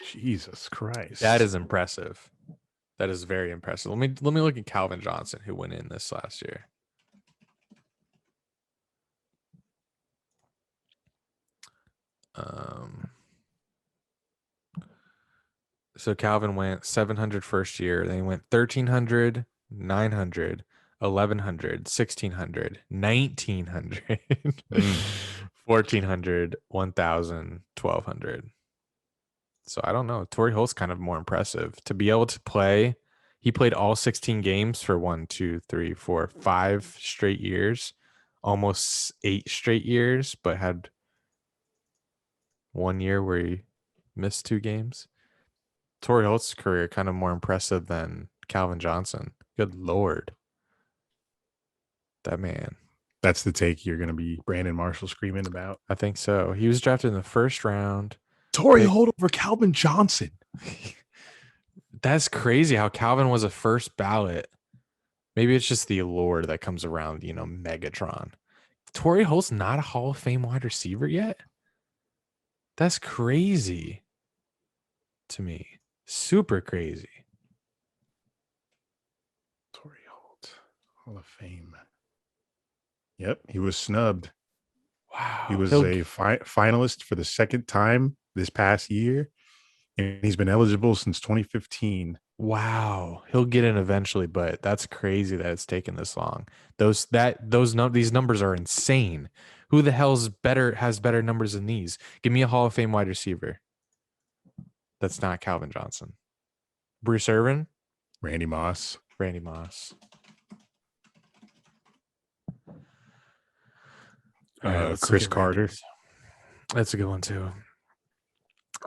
Jesus Christ. That is impressive. That is very impressive. Let me look at Calvin Johnson, who went in this last year. So Calvin went 700 first year, then he went 1300, 900, 1100, 1600, 1900, 1400, 1000, 1200. So I don't know. Torrey Holt's kind of more impressive to be able to play. He played all 16 games for 1, 2, 3, 4, 5 straight years, almost 8 straight years, but had 1 year where he missed 2 games. Torrey Holt's career kind of more impressive than Calvin Johnson. Good Lord. That man. That's the take you're going to be Brandon Marshall screaming about. I think so. He was drafted in the first round. Torrey Holt over Calvin Johnson. That's crazy how Calvin was a first ballot. Maybe it's just the allure that comes around, Megatron. Torrey Holt's not a Hall of Fame wide receiver yet? That's crazy to me. Super crazy. Torrey Holt, Hall of Fame. Yep, he was snubbed. Wow. He was a finalist for the second time this past year, and he's been eligible since 2015. Wow. He'll get in eventually, but that's crazy that it's taken this long. These numbers are insane. Who the hell's has better numbers than these? Give me a Hall of Fame wide receiver. That's not Calvin Johnson. Bruce Irvin? Randy Moss. Randy Moss. All right, Chris Carter. That's a good one too. All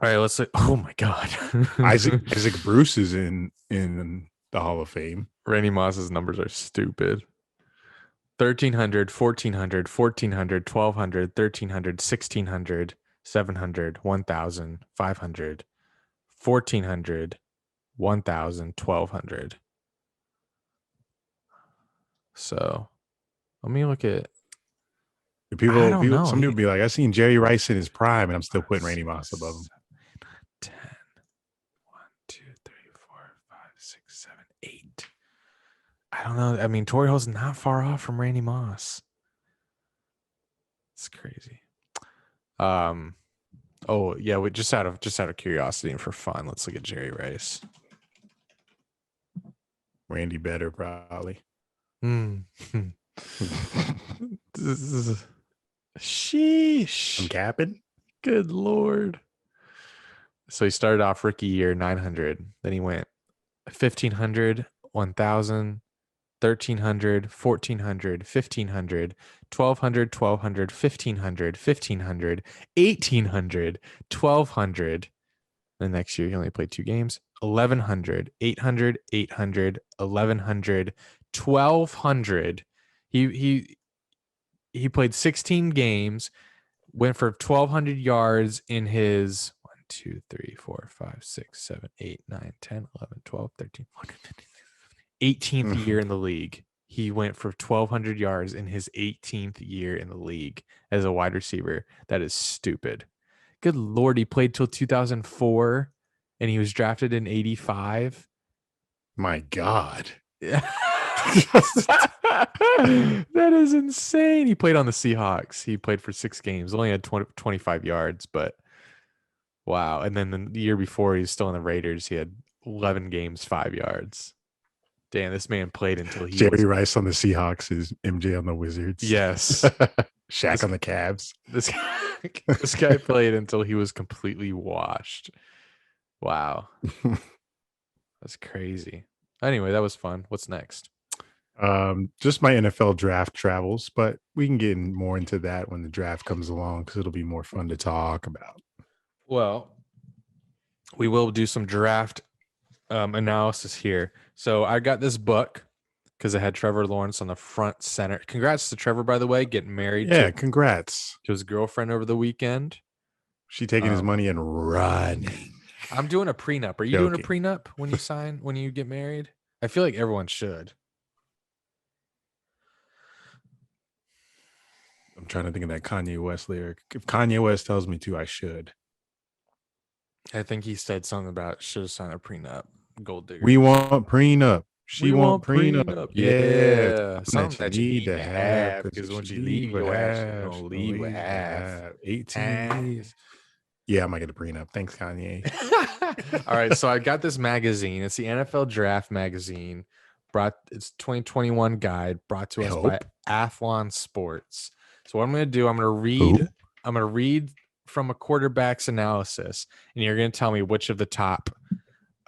right, let's say. Oh my God, Isaac Bruce is in the Hall of Fame. Randy Moss's numbers are stupid. 1300, 1400, 1400, 1200, 1300, 1600, 700, 1000, 500, 1400, 1000, 1200. So let me look at. Some people be like, I seen Jerry Rice in his prime, and I'm still putting Randy Moss above him. 10, 1, 2, 3, 4, 5, 6, 7, 8. I don't know. I mean, Torrey Holt's not far off from Randy Moss. It's crazy. Oh yeah, just out of curiosity and for fun, let's look at Jerry Rice. Randy better probably. Sheesh. I'm capping. Good Lord. So he started off rookie year 900. Then he went 1500, 1000, 1300, 1400, 1500, 1200, 1200, 1500, 1500, 1800, 1200. The next year he only played 2 games. 1100, 800, 800, 1100, 1200. He played 16 games, went for 1200 yards in his 1, 2, 3, 4, 5, 6, 7, 8, 9, 10, 11, 12, 13, 14, 15, 18th year in the league. He went for 1200 yards in his 18th year in the league as a wide receiver. That is stupid. Good Lord, he played till 2004 and he was drafted in 85. My God. That is insane. He played on the Seahawks. He played for 6 games, only had 25 yards, but wow. And then the year before, he was still in the Raiders. He had 11 games, 5 yards. Damn, this man played until he Jerry Rice on the Seahawks is MJ on the Wizards. Yes. Shaq on the Cavs. This guy played until he was completely washed. Wow. That's crazy. Anyway, that was fun. What's next? Just my NFL draft travels, but we can get more into that when the draft comes along because it'll be more fun to talk about. Well, we will do some draft analysis here. So I got this book because I had Trevor Lawrence on the front center. Congrats to Trevor, by the way, getting married Yeah, congrats. to his girlfriend over the weekend. She taking his money and running. I'm doing a prenup. Are you doing a prenup when you get married? I feel like everyone should. I'm trying to think of that Kanye West lyric. If Kanye West tells me to, I should. I think he said something about should have signed a prenup. Gold digger. We want prenup. She We want want prenup. prenup. Yeah. Something that you need to have because once you leave your ass, you're gonna leave with with half. 18 years. Yeah, I might get a prenup. Thanks, Kanye. All right, so I got this magazine. It's the NFL Draft magazine. It's 2021 guide brought to us by Athlon Sports. So what I'm going to do, I'm going to read from a quarterback's analysis, and you're going to tell me which of the top.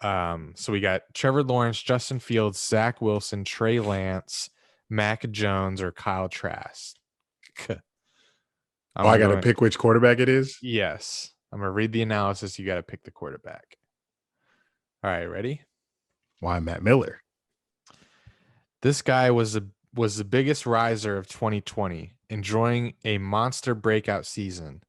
So we got Trevor Lawrence, Justin Fields, Zach Wilson, Trey Lance, Mac Jones, or Kyle Trask. I got to pick which quarterback it is? Yes. I'm going to read the analysis. You got to pick the quarterback. All right, ready? Why Matt Miller? This guy was the biggest riser of 2020, enjoying a monster breakout season.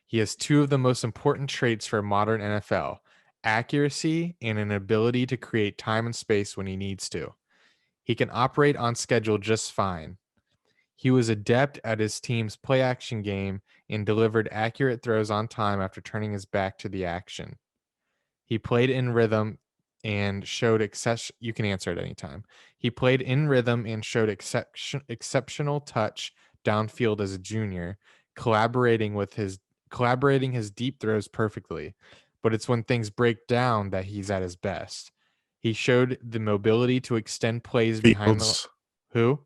He has two of the most important traits for a modern NFL: accuracy and an ability to create time and space when he needs to. He can operate on schedule just fine. He was adept at his team's play action game and delivered accurate throws on time after turning his back to the action. He played in rhythm and showed you can answer at any time. He played in rhythm and showed exceptional touch downfield as a junior, collaborating his deep throws perfectly. But it's when things break down that he's at his best. He showed the mobility to extend plays behind the who?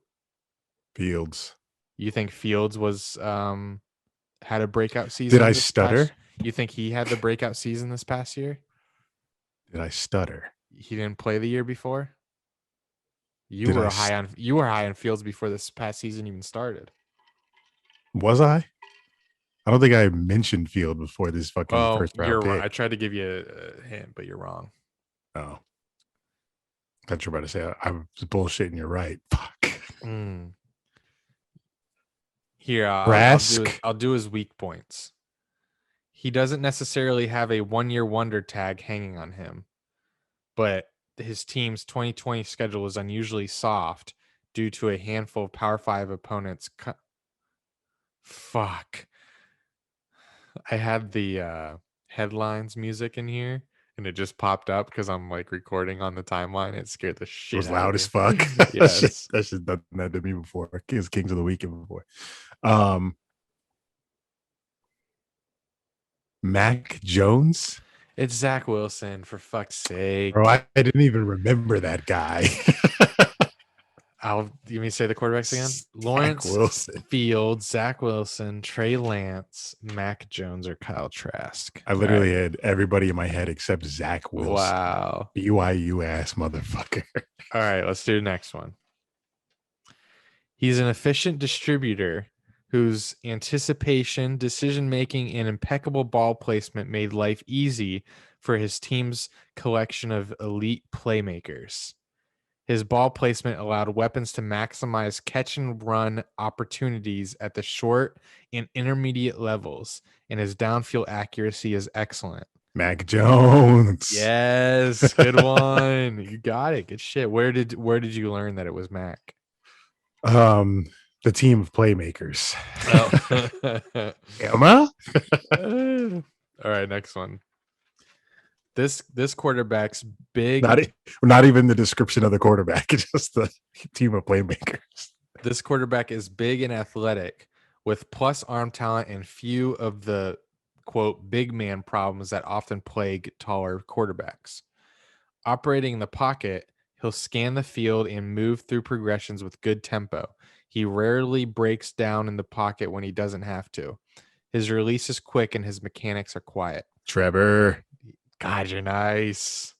Fields. You think Fields was had a breakout season? Did I stutter? You think he had the breakout season this past year? Did I stutter? He didn't play the year before. You were high on Fields before this past season even started. Was I? I don't think I mentioned Field before this fucking first round you're pick. right. I tried to give you a hint, but you're wrong. Oh. I thought you were about to say I was bullshitting. You're right. Fuck. Here, I'll do his weak points. He doesn't necessarily have a one-year wonder tag hanging on him, but his team's 2020 schedule is unusually soft due to a handful of Power 5 opponents. Fuck. I had the headlines music in here, and it just popped up because I'm like recording on the timeline. It scared the shit. It was loud as fuck. Yes. That shit done that to me before. It was Kings of the Weekend before. Mac Jones. It's Zach Wilson, for fuck's sake. Bro, I didn't even remember that guy. You mean say the quarterbacks again? Lawrence Wilson. Fields, Zach Wilson, Trey Lance, Mac Jones, or Kyle Trask. I literally had everybody in my head except Zach Wilson. Wow. BYU ass motherfucker. All right, let's do the next one. He's an efficient distributor whose anticipation, decision-making, and impeccable ball placement made life easy for his team's collection of elite playmakers. His ball placement allowed weapons to maximize catch and run opportunities at the short and intermediate levels, and his downfield accuracy is excellent. Mac Jones. Yes, good one. You got it. Good shit. Where did you learn that it was Mac? The team of playmakers. Oh. Emma? All right, next one. This quarterback's big. Not even the description of the quarterback. It's just the team of playmakers. This quarterback is big and athletic with plus arm talent and few of the quote big man problems that often plague taller quarterbacks. Operating in the pocket, he'll scan the field and move through progressions with good tempo. He rarely breaks down in the pocket when he doesn't have to. His release is quick and his mechanics are quiet. Trevor. God, you're nice.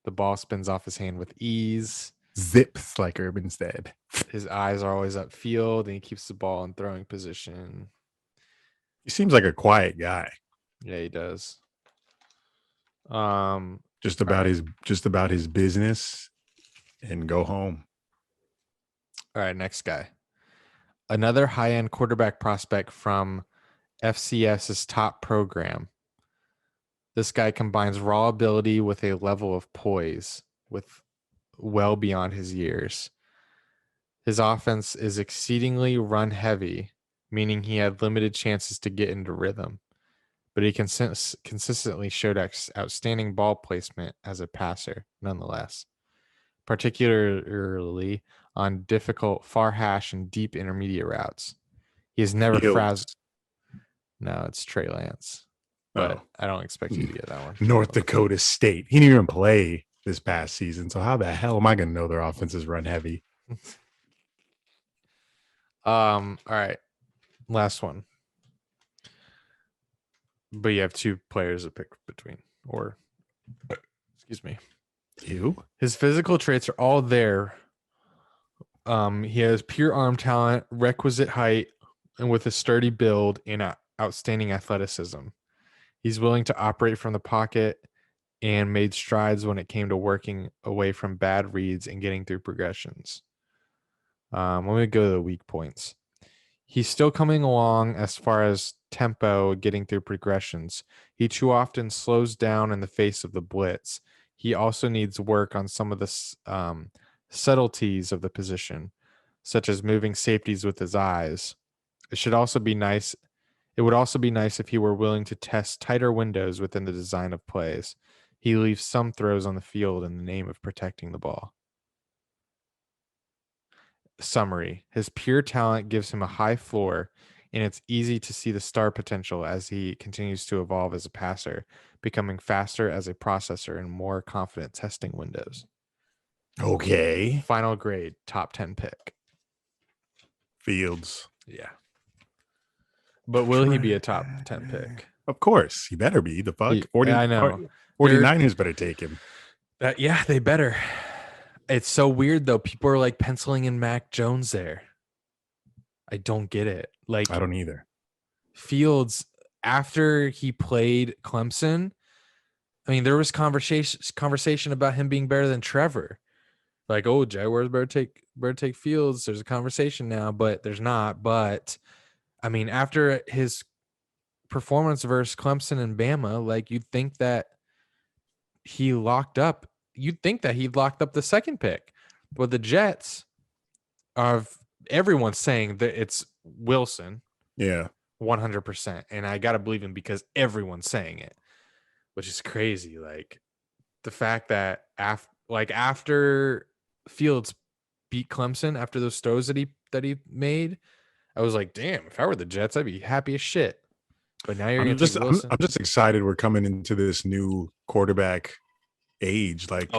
The ball spins off his hand with ease. Zips, like Urban said. His eyes are always upfield, and he keeps the ball in throwing position. He seems like a quiet guy. Yeah, he does. Just about right. his business and go home. All right, next guy. Another high-end quarterback prospect from FCS's top program. This guy combines raw ability with a level of poise with well beyond his years. His offense is exceedingly run heavy, meaning he had limited chances to get into rhythm, but he consistently showed outstanding ball placement as a passer nonetheless, particularly on difficult far hash and deep intermediate routes. He has never frazzled. Fields. No, it's Trey Lance, but I don't expect you to get that one. North Dakota State. He didn't even play this past season. So how the hell am I going to know their offense is run heavy? All right. Last one. But you have two players to pick between, or excuse me. You? His physical traits are all there. He has pure arm talent, requisite height, and with a sturdy build and outstanding athleticism. He's willing to operate from the pocket and made strides when it came to working away from bad reads and getting through progressions. Let me go to the weak points. He's still coming along as far as tempo, getting through progressions. He too often slows down in the face of the blitz. He also needs work on some of the subtleties of the position, such as moving safeties with his eyes. It would also be nice if he were willing to test tighter windows within the design of plays. He leaves some throws on the field in the name of protecting the ball. Summary: his pure talent gives him a high floor, and it's easy to see the star potential as he continues to evolve as a passer, becoming faster as a processor and more confident testing windows. Okay. Final grade, top 10 pick. Fields. Yeah. But will he be a top 10 pick? Of course. He better be. The fuck? 40, I know. 49ers better take him. Yeah, they better. It's so weird, though. People are like penciling in Mac Jones there. I don't get it. Like, I don't either. Fields, after he played Clemson, I mean, there was conversation about him being better than Trevor. Like, oh, Jaguars better take Fields. There's a conversation now, but there's not. But I mean, after his performance versus Clemson and Bama, like you'd think that he'd locked up the second pick. But the Jets everyone's saying that it's Wilson. Yeah. 100%. And I got to believe him because everyone's saying it, which is crazy. Like the fact that after Fields beat Clemson, after those throws that he made, I was like, damn, if I were the Jets, I'd be happy as shit. But now you're going to take Wilson. I'm just excited we're coming into this new quarterback age. Like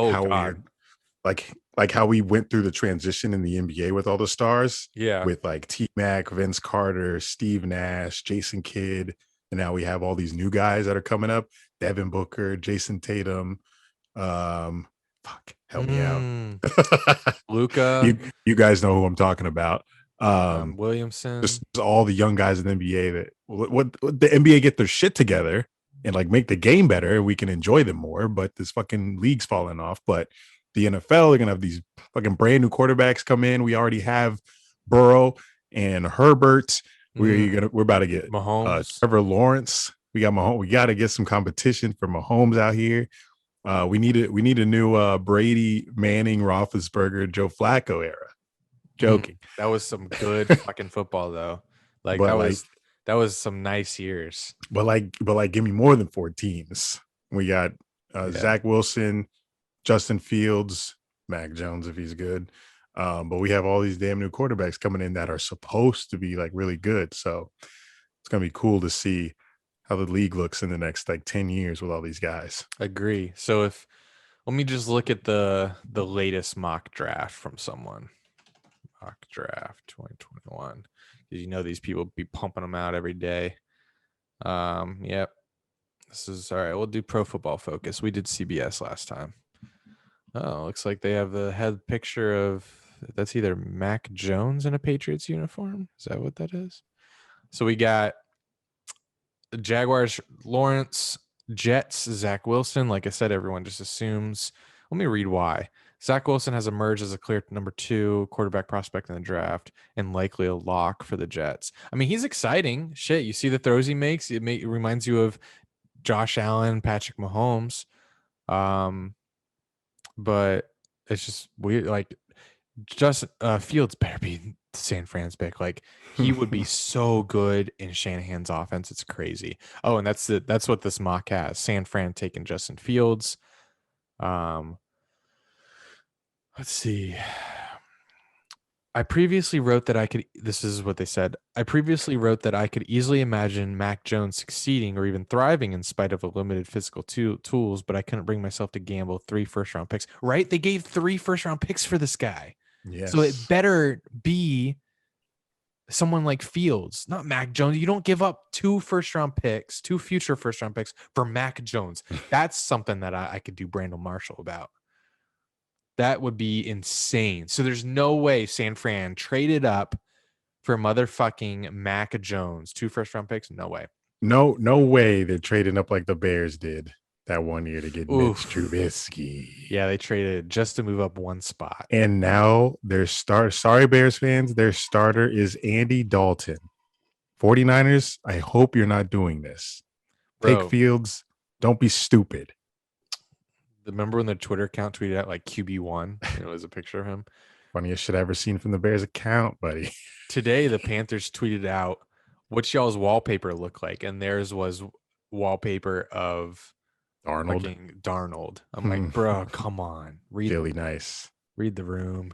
how we went through the transition in the NBA with all the stars. Yeah. With like T-Mac, Vince Carter, Steve Nash, Jason Kidd. And now we have all these new guys that are coming up. Devin Booker, Jason Tatum. Help me out. Luka. You guys know who I'm talking about. Williamson. Just all the young guys in the NBA that what the NBA get their shit together and like make the game better and we can enjoy them more. But this fucking league's falling off. But the NFL, they're gonna have these fucking brand new quarterbacks come in. We already have Burrow and Herbert. We're about to get Mahomes. Trevor Lawrence. We got Mahomes. We got to get some competition for Mahomes out here. We need a new Brady, Manning, Roethlisberger, Joe Flacco era. Joking. That was some good fucking football though. Like that was some nice years. But give me more than 4 teams. We got Zach Wilson, Justin Fields, Mac Jones if he's good. But we have all these damn new quarterbacks coming in that are supposed to be like really good. So it's gonna be cool to see how the league looks in the next like 10 years with all these guys. Agree. So let me just look at the latest mock draft from someone. Mock draft 2021. Because these people be pumping them out every day. Yep. This is all right. We'll do Pro Football Focus. We did CBS last time. Oh, looks like they have the head picture of that's either Mac Jones in a Patriots uniform. Is that what that is? So we got Jaguars, Lawrence, Jets, Zach Wilson. Like I said, everyone just assumes. Let me read why. Zach Wilson has emerged as a clear number 2 quarterback prospect in the draft and likely a lock for the Jets. I mean, he's exciting. Shit, you see the throws he makes. It reminds you of Josh Allen, Patrick Mahomes. But it's just weird. Like, just Fields better be San Fran's pick. Like, he would be so good in Shanahan's offense. It's crazy. Oh, and that's what this mock has. San Fran taking Justin Fields. Let's see. I previously wrote that I could. This is what they said. I previously wrote that I could easily imagine Mac Jones succeeding or even thriving in spite of a limited physical tools, but I couldn't bring myself to gamble 3 first-round picks. Right? They gave 3 first-round picks for this guy. Yes. So it better be someone like Fields, not Mac Jones. You don't give up 2 first-round picks, 2 future first-round picks for Mac Jones. That's something that I could do Brandon Marshall about. That would be insane. So there's no way San Fran traded up for motherfucking Mac Jones. 2 first-round picks? No way. No way they're trading up like the Bears did that one year to get Mitch Trubisky. Yeah, they traded just to move up 1 spot. And now their sorry Bears fans, their starter is Andy Dalton. 49ers, I hope you're not doing this. Bro, Take Fields. Don't be stupid. remember when the Twitter account tweeted out like QB1? It was a picture of him. Funniest shit I ever seen from the Bears account, buddy. Today, the Panthers tweeted out, what's y'all's wallpaper look like? And theirs was wallpaper of Darnold. I'm like, bro, come on. Really nice. Read the room.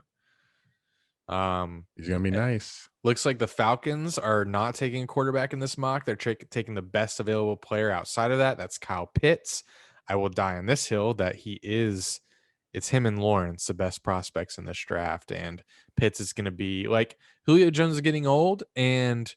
He's going to be nice. Looks like the Falcons are not taking a quarterback in this mock. They're taking the best available player outside of that. That's Kyle Pitts. I will die on this hill that it's him and Lawrence, the best prospects in this draft. And Pitts is going to be like Julio Jones is getting old, and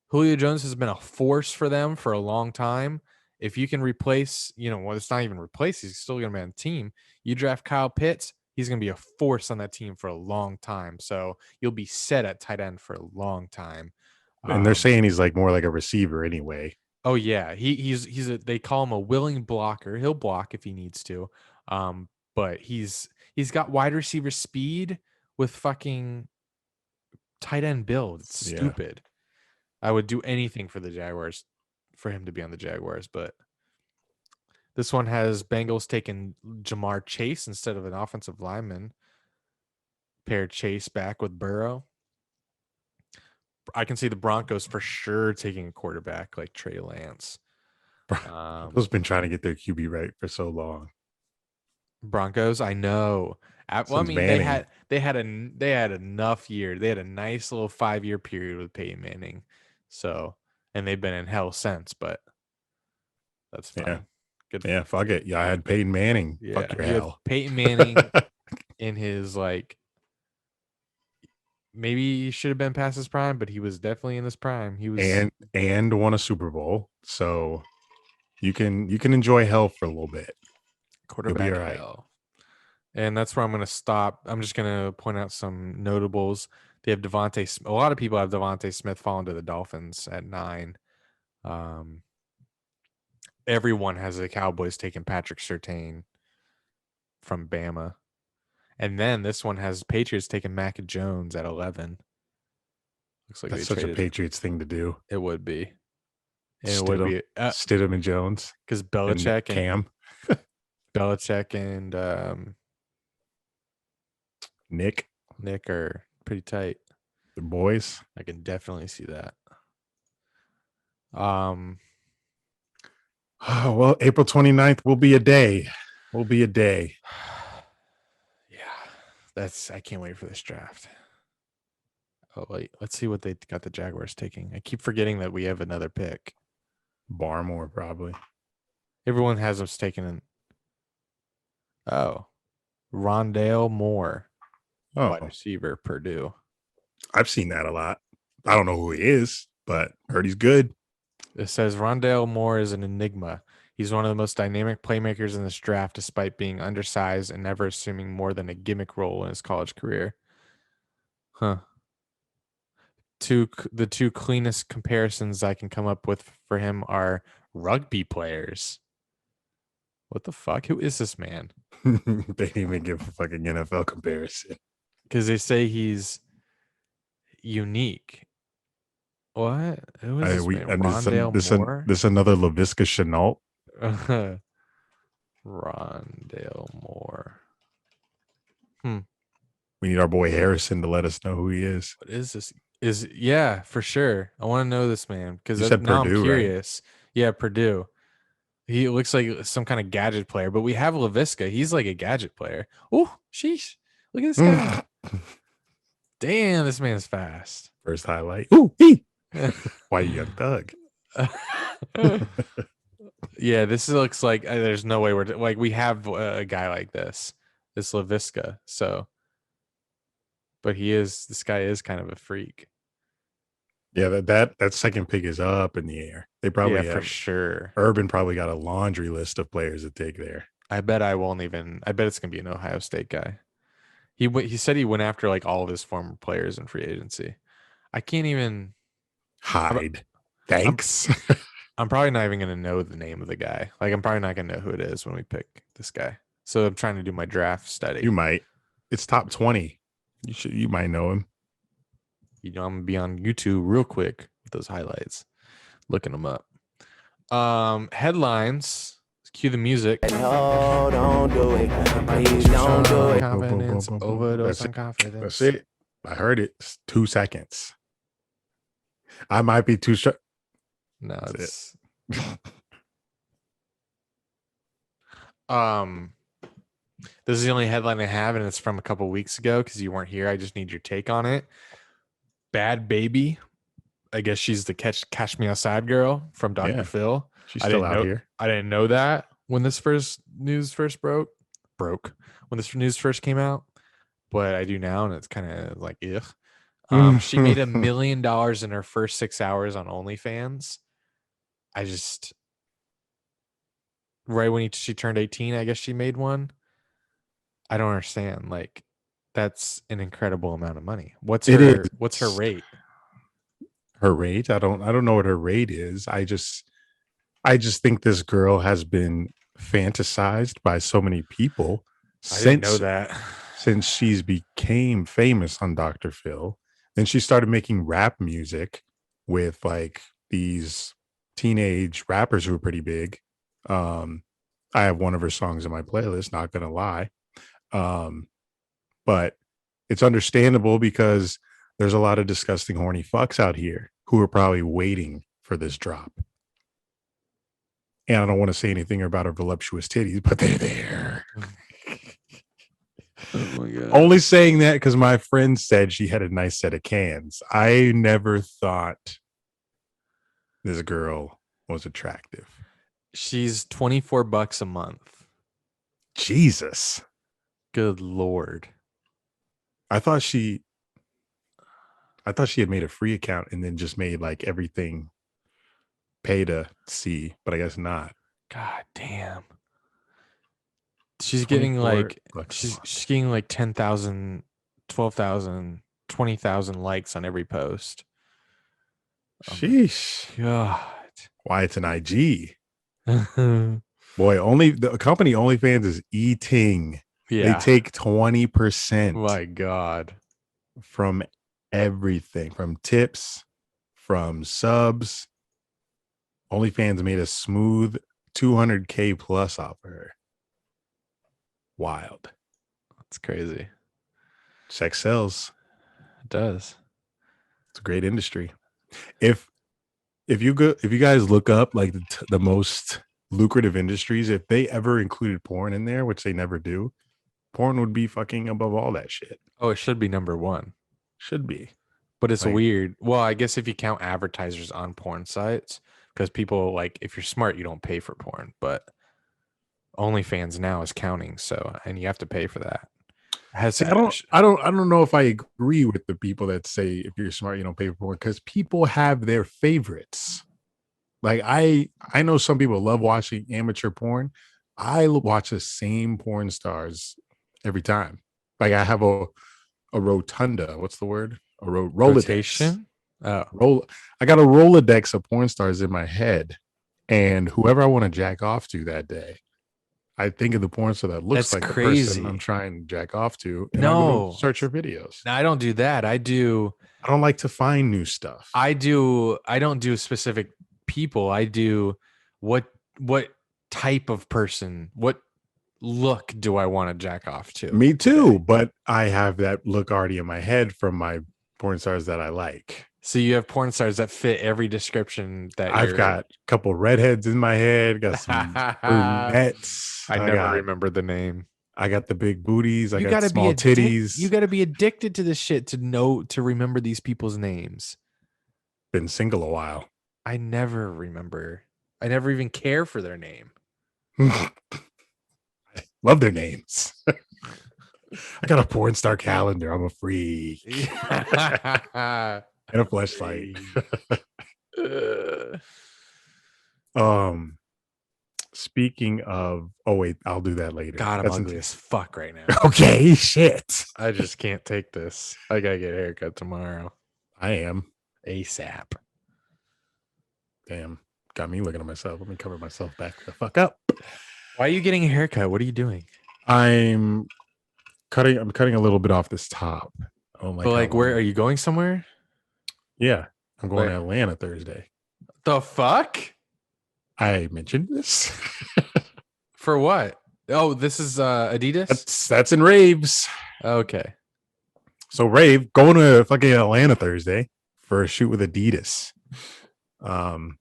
Julio Jones has been a force for them for a long time. If you can replace, it's not even replace, he's still going to be on the team. You draft Kyle Pitts, he's going to be a force on that team for a long time. So you'll be set at tight end for a long time. And they're saying he's like more like a receiver anyway. Oh yeah, they call him a willing blocker. He'll block if he needs to. But he's got wide receiver speed with fucking tight end build. It's stupid. I would do anything for the Jaguars for him to be on the Jaguars, but this one has Bengals taking Jamar Chase instead of an offensive lineman. Pair Chase back with Burrow. I can see the Broncos for sure taking a quarterback like Trey Lance. Broncos been trying to get their QB right for so long. Broncos, I know. Well, I mean, they had enough year. They had a nice little 5-year period with Peyton Manning. So, and they've been in hell since, but that's fine. Yeah. Good. Yeah, fuck it. Yeah, I had Peyton Manning. Yeah, fuck your hell. Peyton Manning in his maybe he should have been past his prime, but he was definitely in his prime. He was and won a Super Bowl. So you can enjoy hell for a little bit. Quarterback hell. And that's where I'm going to stop. I'm just going to point out some notables. They have a lot of people have Devontae Smith falling to the Dolphins at 9. Everyone has the Cowboys taking Patrick Surtain from Bama. And then this one has Patriots taking Mac Jones at 11. Looks like that's such a Patriots thing to do. It would be. Stidham and Jones. Because Belichick and Cam. Belichick and Nick are pretty tight. The boys. I can definitely see that. Well, April 29th will be a day. Yeah. I can't wait for this draft. Oh, wait. Let's see what they got the Jaguars taking. I keep forgetting that we have another pick. Barmore, probably. Everyone has us taken in. Oh. Rondale Moore. Oh. Wide receiver, Purdue. I've seen that a lot. I don't know who he is, but heard he's good. It says Rondale Moore is an enigma. He's one of the most dynamic playmakers in this draft, despite being undersized and never assuming more than a gimmick role in his college career. Huh. The two cleanest comparisons I can come up with for him are rugby players. What the fuck? Who is this man? They didn't even give a fucking NFL comparison. Because they say he's unique. What? Who is this man? Rondale Moore? This another LaVisca Chenault. Rondale Moore. We need our boy Harrison to let us know who he is. What is this? Yeah, for sure. I want to know this man because now Purdue, I'm curious. Right? Yeah, Purdue. He looks like some kind of gadget player, but we have LaVisca. He's like a gadget player. Oh, sheesh. Look at this guy. Damn, this man's fast. First highlight. Ooh, he. Why you young thug? Yeah, this looks like there's no way we have a guy like this LaVisca. So, but this guy is kind of a freak. Yeah, that second pick is up in the air. They probably for sure. Urban probably got a laundry list of players to take there. I bet it's gonna be an Ohio State guy. He said he went after like all of his former players in free agency. I can't even hide. Thanks. I'm probably not even gonna know the name of the guy. Like I'm probably not gonna know who it is when we pick this guy. So I'm trying to do my draft study. You might. It's top 20. You might know him. I'm gonna be on YouTube real quick with those highlights, looking them up. Headlines. Cue the music. No, don't do it. Please don't do it. Confidence, overdose on confidence. That's it. I heard it. It's 2 seconds. I might be too short. No, it's it. This is the only headline I have, and it's from a couple weeks ago because you weren't here. I just need your take on it. Bad Baby. I guess she's the Catch Me Outside girl from Dr. Phil. She's still out here. I didn't know that when this news first broke. When this news first came out, but I do now, and it's kind of like, ugh. She made $1 million in her first 6 hours on OnlyFans. Right when she turned 18, I guess she made one. I don't understand. Like, that's an incredible amount of money. What's her rate? Her rate? I don't know what her rate is. I just think this girl has been fantasized by so many people. I didn't know that. Since she's became famous on Dr. Phil. Then she started making rap music with like these teenage rappers who are pretty big. I have one of her songs in my playlist, not gonna lie. But it's understandable because there's a lot of disgusting horny fucks out here who are probably waiting for this drop. And I don't want to say anything about her voluptuous titties, but they're there. Oh my God. Only saying that because my friend said she had a nice set of cans. I never thought this girl was attractive. She's $24 a month. Jesus. Good Lord. I thought she had made a free account and then just made like everything pay to see, but I guess not. God damn. She's getting like she's getting like 10,000, 12,000, 20,000 likes on every post. Sheesh. God. Why it's an IG. Boy, the company OnlyFans is eating. Yeah. They take 20%. My God. From everything, from tips, from subs. OnlyFans made a smooth $200K plus off of her. Wild. That's crazy. Sex sells. It does. It's a great industry. If you guys look up like the most lucrative industries, if they ever included porn in there, which they never do, porn would be fucking above all that shit. Oh, it should be number one. Should be. But it's weird. Well, I guess if you count advertisers on porn sites, because people like, if you're smart, you don't pay for porn, but OnlyFans now is counting. So, and you have to pay for that. I don't know if I agree with the people that say if you're smart, you don't pay for porn, because people have their favorites. Like I know some people love watching amateur porn. Watch the same porn stars every time. Like I have a rotunda. What's the word? A Rolodex. Rotation. Oh, I got a Rolodex of porn stars in my head, and whoever I want to jack off to that day, I think of the porn star that looks that's like the person crazy. I'm trying to jack off to, and I go No, search her videos. I don't do that. I don't like to find new stuff. I don't do specific people. I do what type of person, what look do I want to jack off to? Me too, but I have that look already in my head from my porn stars that I like. So you have porn stars that fit every description that I've got a couple redheads in my head, got some brunettes. I never remember the name. I got the big booties. I You got gotta small titties. You got to be addicted to this shit to remember these people's names. Been single a while. I never remember. I never even care for their name. Love their names. I got a porn star calendar. I'm a freak. And a fleshlight. Speaking of, oh wait, I'll do that later. God, I'm ugly as fuck right now. Okay, shit. I just can't take this. I gotta get a haircut tomorrow. I am ASAP. Damn, got me looking at myself. Let me cover myself back the fuck up. Why are you getting a haircut? What are you doing? I'm cutting a little bit off this top. I don't Like where are you going somewhere? Yeah, I'm going Where? to Atlanta Thursday. The fuck? I mentioned this. For what? Oh, this is Adidas? That's in raves. Okay. So rave, going to fucking Atlanta Thursday for a shoot with Adidas. I'm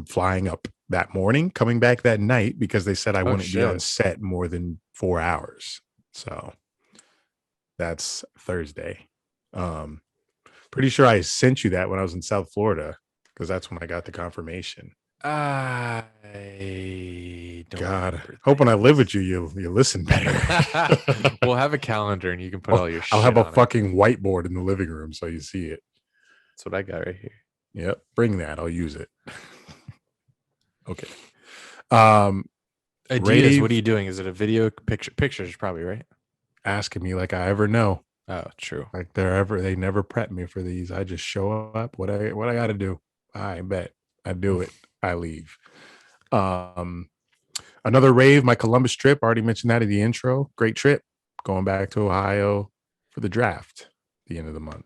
flying up that morning, coming back that night because they said I wouldn't be on set more than 4 hours. So that's Thursday. Pretty sure I sent you that when I was in South Florida because that's when I got the confirmation. I don't. God, hope when I live with you, you listen better. We'll have a calendar and you can put all your shit I'll have a on fucking whiteboard in the living room so you see it. That's what I got right here. Yep, bring that. I'll use it. Okay. Adidas, rave, what are you doing? Is it a video pictures probably, right? Asking me like I ever know. Oh, true. Like they never prep me for these. I just show up. What I got to do. I bet. I do it. I leave. Another rave, my Columbus trip. Already mentioned that in the intro. Great trip. Going back to Ohio for the draft at the end of the month.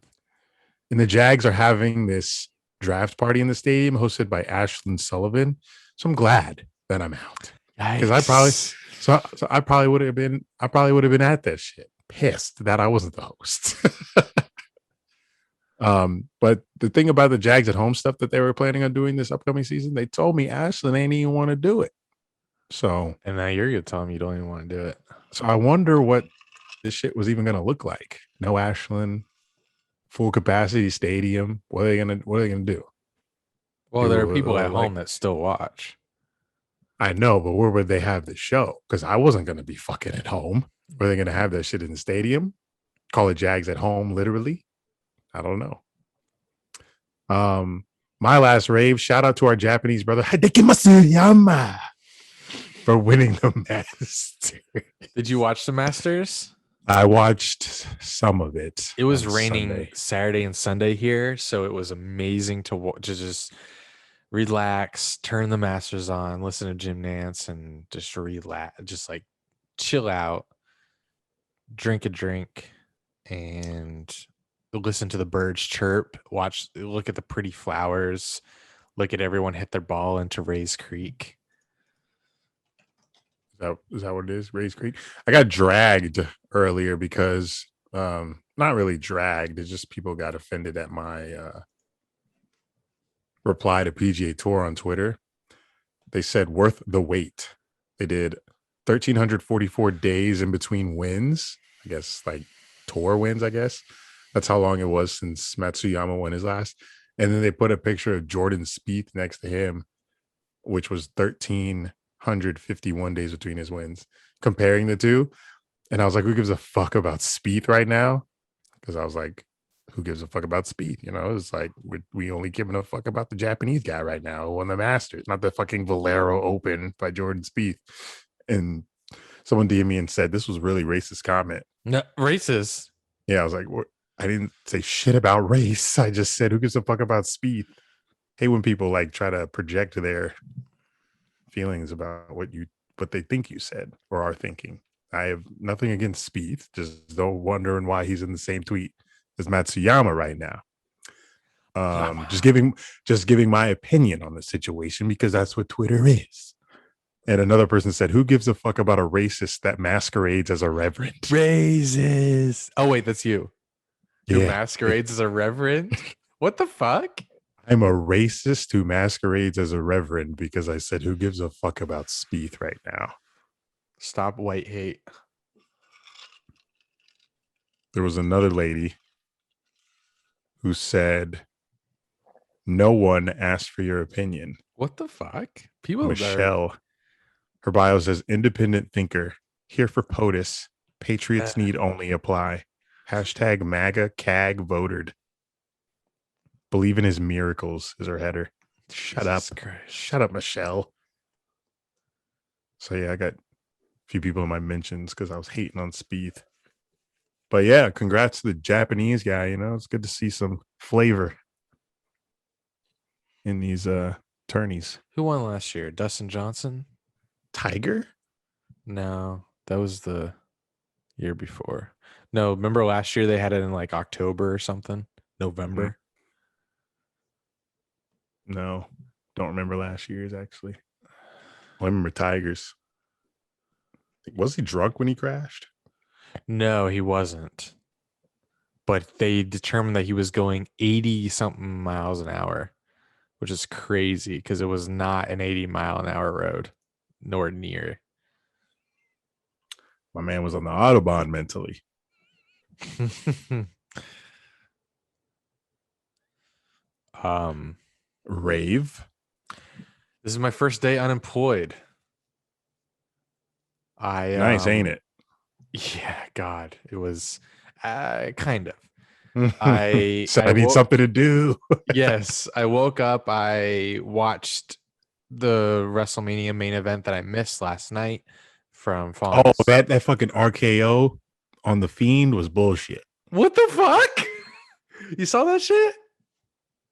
And the Jags are having this draft party in the stadium hosted by Ashlyn Sullivan. So I'm glad that I'm out. Because I probably would have been at that shit. Pissed that I wasn't the host. But the thing about the Jags at home stuff that they were planning on doing this upcoming season, they told me Ashlyn ain't even want to do it. So and now you're gonna tell me you don't even want to do it. So I wonder what this shit was even gonna look like. No Ashlyn, full capacity stadium. What are they gonna do? Well, there are people at home that still watch. I know, but where would they have the show? Because I wasn't gonna be fucking at home. Were they gonna have that shit in the stadium? Call it Jags at home, literally. I don't know. My last rave, shout out to our Japanese brother, Hideki for winning the Masters. Did you watch the Masters? I watched some of it. It was raining Saturday and Sunday here, so it was amazing to just relax, turn the Masters on, listen to Jim Nance, and just relax, just like chill out, drink a drink, and listen to the birds chirp, look at the pretty flowers, look at everyone hit their ball into Rays Creek. Is that what it is? Rays Creek? I got dragged earlier because not really dragged. It's just people got offended at my reply to PGA Tour on Twitter. They said worth the wait. They did 1,344 days in between wins. I guess like tour wins, I guess. That's how long it was since Matsuyama won his last. And then they put a picture of Jordan Spieth next to him, which was 1,351 days between his wins, comparing the two. And I was like, who gives a fuck about Spieth right now? Because I was like, who gives a fuck about Spieth? You know, it's like we only giving a fuck about the Japanese guy right now who won the Masters, not the fucking Valero Open by Jordan Spieth. And someone DM'd me and said this was really racist comment. No, racist. Yeah, I was like, what? I didn't say shit about race. I just said who gives a fuck about Spieth. Hate when people like try to project their feelings about what they think you said or are thinking. I have nothing against Spieth. Just don't wondering why he's in the same tweet as Matsuyama right now. Just giving my opinion on the situation because that's what Twitter is. And another person said, "Who gives a fuck about a racist that masquerades as a reverend?" Raises. Oh wait, that's you. Who Yeah, masquerades as a reverend? What the fuck? I'm a racist who masquerades as a reverend because I said, "Who gives a fuck about Spieth right now?" Stop white hate. There was another lady who said, "No one asked for your opinion." What the fuck? People are Michelle, her bio says, "Independent thinker, here for POTUS. Patriots need only apply. Hashtag MAGA CAG voted. Believe in his miracles," is her header. Shut Jesus up. Christ. Shut up, Michelle. So yeah, I got a few people in my mentions because I was hating on Spieth. But yeah, congrats to the Japanese guy. You know, it's good to see some flavor in these tourneys. Who won last year? Dustin Johnson? Tiger? No, that was the year before. No, remember last year they had it in like October or something? November? No, don't remember last year's actually. I remember Tigers. Was he drunk when he crashed? No, he wasn't. But they determined that he was going 80 something miles an hour, which is crazy because it was not an 80-mile-an-hour road, nor near. My man was on the Autobahn mentally. um, Rave. this is my first day unemployed. Nice, ain't it? Yeah, God, it was kind of. Said I need something to do. Yes, I woke up. I watched the WrestleMania main event that I missed last night from falling. Oh, that fucking RKO on the Fiend was bullshit. What the fuck? You saw that shit?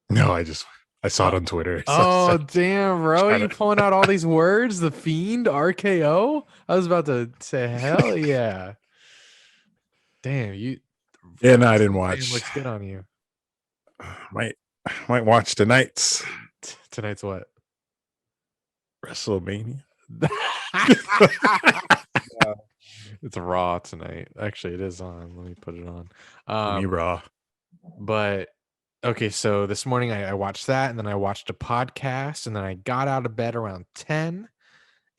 No, I saw it on Twitter. Oh, damn, bro. Trying You to- pulling out all these words? The Fiend, RKO? I was about to say, hell yeah. Damn, you. Yeah, no, I didn't Damn, watch. looks good on you. Might watch tonight's Tonight's what? WrestleMania. It's Raw tonight. Actually, it is on. Let me put it on. Me raw. But okay, so this morning I watched that, and then I watched a podcast, and then I got out of bed around 10,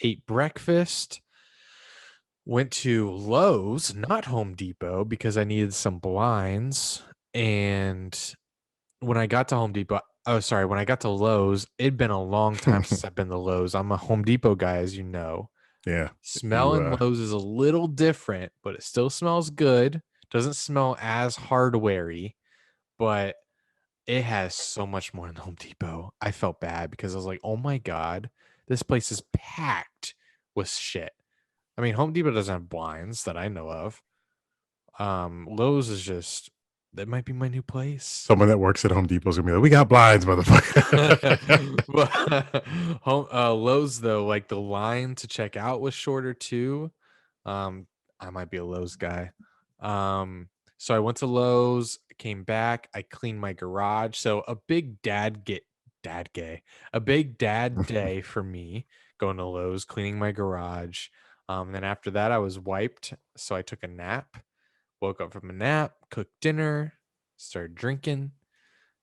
ate breakfast, went to Lowe's, not Home Depot, because I needed some blinds. And when I got to Home Depot, when I got to Lowe's, it'd been a long time since I've been to Lowe's. I'm a Home Depot guy, as you know. Yeah. Smell in Lowe's is a little different, but it still smells good. Doesn't smell as hardware-y, but it has so much more than Home Depot. I felt bad because I was like, oh my God, this place is packed with shit. I mean, Home Depot doesn't have blinds that I know of. Lowe's is just, that might be my new place. Someone that works at Home Depot is gonna be like, "We got blinds, motherfucker." Lowe's though, like the line to check out was shorter too. I might be a Lowe's guy. So I went to Lowe's, came back, I cleaned my garage. So a big dad day for me, going to Lowe's, cleaning my garage. And then after that, I was wiped, so I took a nap. Woke up from a nap, cooked dinner, started drinking,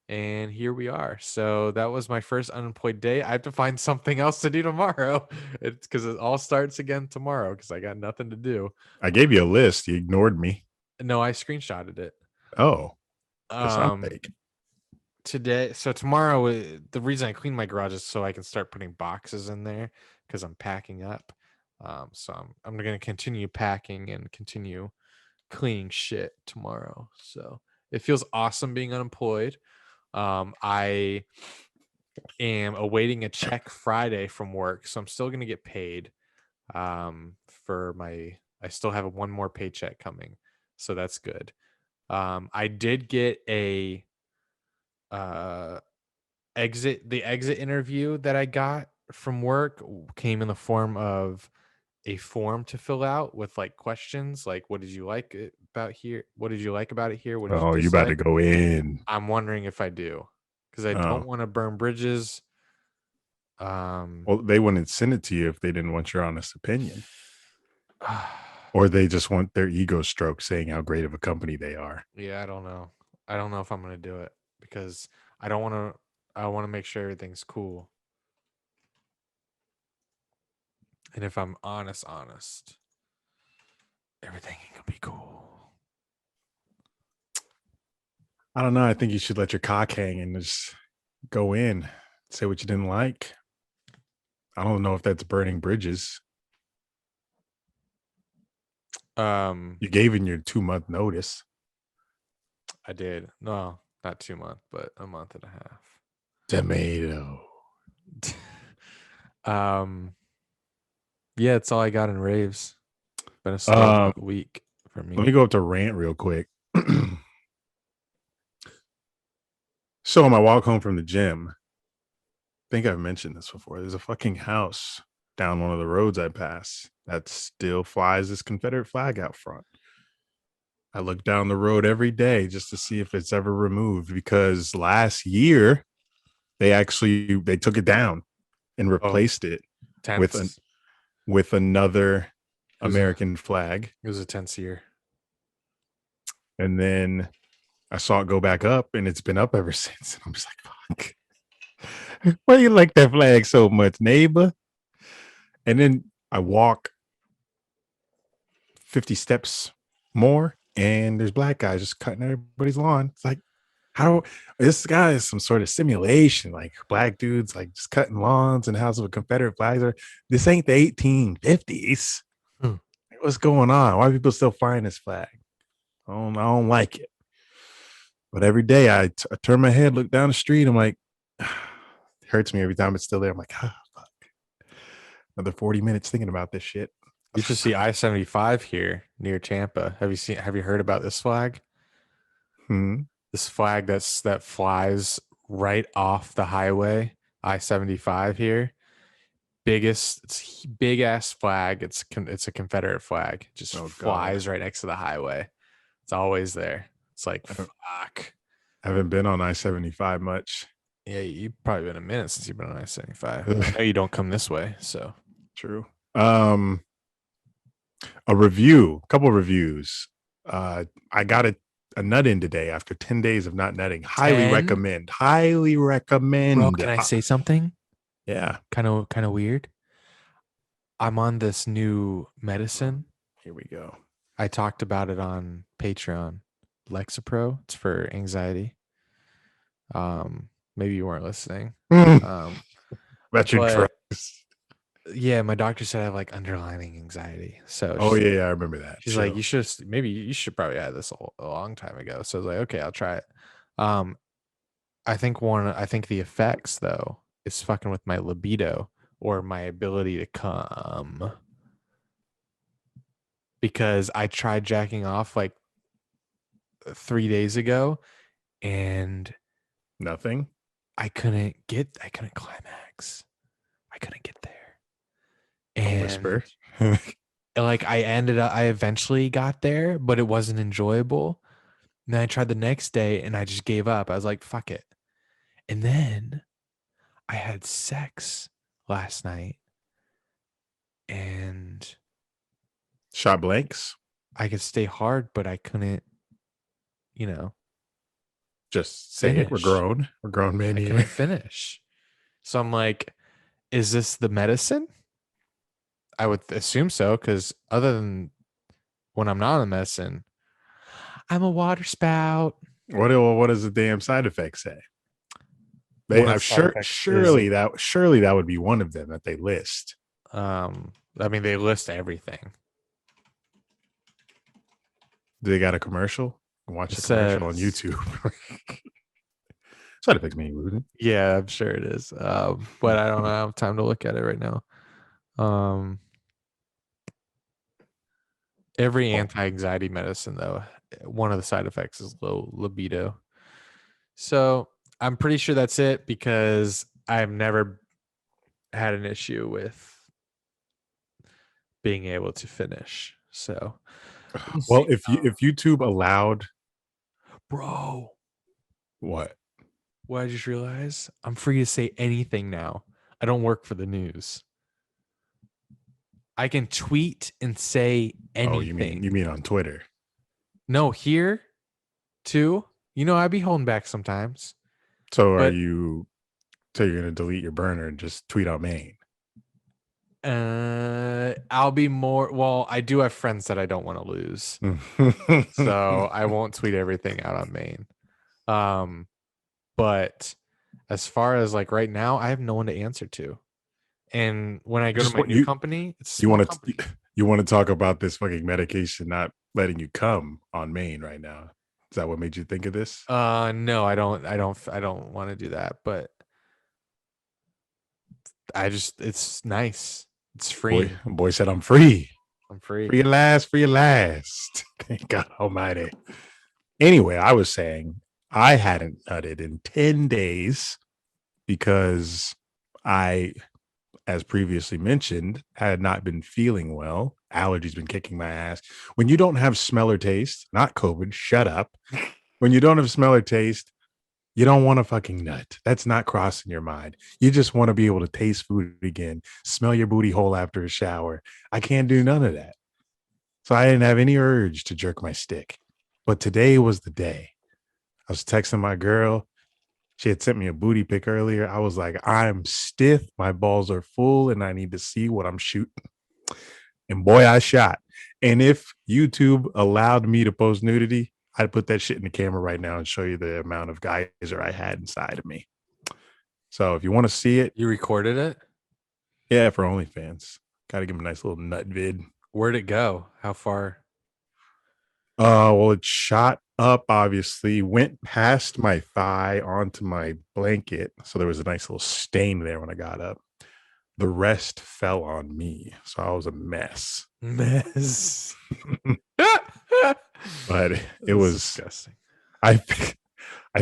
and here we are. So that was my first unemployed day. I have to find something else to do tomorrow. It's because it all starts again tomorrow because I got nothing to do. I gave you a list. You ignored me. No, I screenshotted it. Oh, that's not fake. Today, so tomorrow, the reason I clean my garage is so I can start putting boxes in there because I'm packing up. So I'm going to continue packing and continue cleaning shit tomorrow. So It feels awesome being unemployed. I am awaiting a check Friday from work, so I'm still going to get paid. I still have one more paycheck coming, so that's good. I did get a the exit interview that I got from work came in the form of a form to fill out with like questions like what did you like about here? What did you like about it here? What did you Oh, you about to dislike? go in. I'm wondering if I do because I Oh. don't want to burn bridges. Well, they wouldn't send it to you if they didn't want your honest opinion. Or they just want their ego stroke saying how great of a company they are. Yeah, I don't know. I don't know if I'm gonna do it because I don't want to. I want to make sure everything's cool. And if I'm honest, everything ain't gonna be cool. I don't know. I think you should let your cock hang and just go in, say what you didn't like. I don't know if that's burning bridges. You gave in your 2-month notice. I did. No, not 2 months, but a month and a half. Tomato. Yeah, it's all I got in raves. Been a slow week for me. Let me go up to rant real quick. So on my walk home from the gym, I think I've mentioned this before. There's a fucking house down one of the roads I pass that still flies this Confederate flag out front. I look down the road every day just to see if it's ever removed because last year they took it down and replaced it with another American flag. It was a tense year. And then I saw it go back up and it's been up ever since. And I'm just like, fuck. Why do you like that flag so much, neighbor? And then I walk 50 steps more and there's black guys just cutting everybody's lawn. It's like, this guy is some sort of simulation, like black dudes like just cutting lawns and houses with Confederate flags. This ain't the 1850s. What's going on? Why are people still flying this flag? I don't like it. But every day I turn my head, look down the street. I'm like, it hurts me every time it's still there. I'm like, fuck. Another 40 minutes thinking about this shit. You should see I-75 here near Tampa. Have you heard about this flag? This flag that flies right off the highway, I-75 here. It's big ass flag. It's a Confederate flag. It just flies right next to the highway. It's always there. It's like, fuck. I haven't been on I-75 much. Yeah, you've probably been a minute since you've been on I-75. I know you don't come this way, so. True. A couple of reviews. I got a nut in today after 10 days of not nutting. Highly recommend. Bro, can I say something? Yeah. Kind of weird. I'm on this new medicine. Here we go. I talked about it on Patreon. Lexapro. It's for anxiety. Maybe you weren't listening. That's your drugs. Yeah, my doctor said I have like underlying anxiety. So I remember that. She's like, you should probably have this a long time ago. So I was like, okay, I'll try it. I think the effects though is fucking with my libido or my ability to come. Because I tried jacking off like 3 days ago and nothing. I couldn't climax. I couldn't get there. And whisper. Like I eventually got there, but it wasn't enjoyable. And then I tried the next day and I just gave up. I was like, fuck it. And then I had sex last night and shot blanks. I could stay hard, but I couldn't, just say it. We're grown men. I couldn't finish. So I'm like, is this the medicine? I would assume so, because other than when I'm not on the medicine, I'm a water spout. What does the damn side effects say? Surely that would be one of them that they list. I mean, they list everything. Do they got a commercial? Watch It the commercial on says- YouTube. Side effects mean rude. Yeah, I'm sure it is. But I don't have time to look at it right now. Every anti-anxiety medicine, though, one of the side effects is low libido. So I'm pretty sure that's it because I've never had an issue with being able to finish. So, Well, if YouTube allowed bro, what? what I just realized, I'm free to say anything now. I don't work for the news. I can tweet and say anything. Oh, you mean on Twitter? No, here too. I'd be holding back sometimes. So But- you're gonna delete your burner and just tweet out Maine? I'll be more. Well, I do have friends that I don't want to lose, so I won't tweet everything out on Maine. But as far as like right now, I have no one to answer to. And when I go to my new company, it's a you small want company. to talk about this fucking medication not letting you come on Maine right now? Is that what made you think of this? No, I don't want to do that. But it's nice. It's free. Boy said I'm free. I'm free. For your last. Thank God Almighty. Anyway, I was saying I hadn't nutted in 10 days because I, as previously mentioned, had not been feeling well. Allergies been kicking my ass. When you don't have smell or taste, not COVID, shut up. When you don't have smell or taste, you don't want to fucking nut. That's not crossing your mind. You just want to be able to taste food again, smell your booty hole after a shower. I can't do none of that. So I didn't have any urge to jerk my stick. But today was the day. I was texting my girl. She had sent me a booty pic earlier. I was like, I'm stiff. My balls are full and I need to see what I'm shooting. And boy, I shot. And if YouTube allowed me to post nudity, I'd put that shit in the camera right now and show you the amount of geyser I had inside of me. So if you want to see it, You recorded it? yeah, for OnlyFans. Got to give him a nice little nut vid. Where'd it go? How far? Well, it shot up, obviously, went past my thigh onto my blanket. So there was a nice little stain there when I got up. The rest fell on me. So I was a mess. Mess. But it was disgusting. I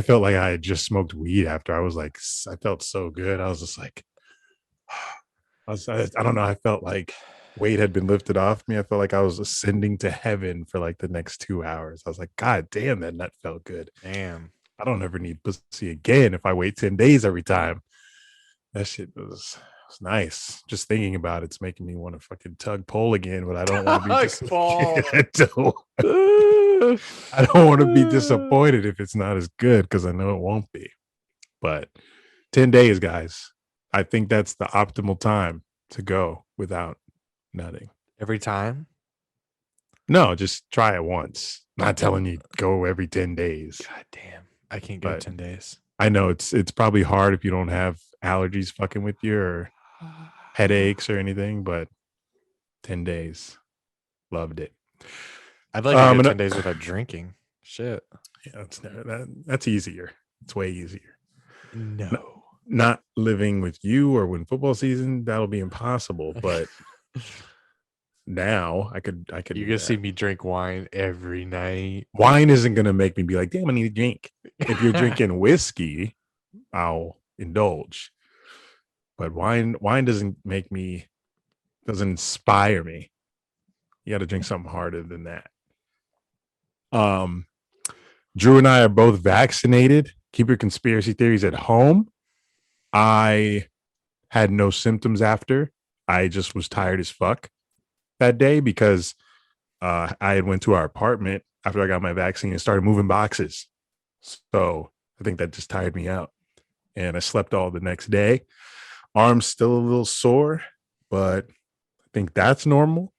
felt like I had just smoked weed after. I felt so good. I was just like, I don't know. I felt like weight had been lifted off me. I felt like I was ascending to heaven for like the next 2 hours. I was like, God damn, that nut felt good. Damn. I don't ever need pussy again if I wait 10 days every time. That shit was nice. Just thinking about it's making me want to fucking tug pole again, but I don't want to be I don't want to be disappointed if it's not as good because I know it won't be. But 10 days, guys. I think that's the optimal time to go without nutting. Every time? No, just try it once. Not telling you go every 10 days. God damn. I can't go But 10 days. I know it's probably hard if you don't have allergies fucking with you or headaches or anything, but 10 days. Loved it. I'd like to go 10 days without drinking. Shit. Yeah, that's easier. It's way easier. No. Not living with you or when football season, that'll be impossible. But now I could. You're gonna see me drink wine every night. Wine isn't gonna make me be like, damn, I need a drink. If you're drinking whiskey, I'll indulge. But wine doesn't inspire me. You got to drink something harder than that. Drew and I are both vaccinated. Keep your conspiracy theories at home. I had no symptoms after. I just was tired as fuck that day because I had went to our apartment after I got my vaccine and started moving boxes. So I think that just tired me out. And I slept all the next day. Arm's still a little sore, but I think that's normal.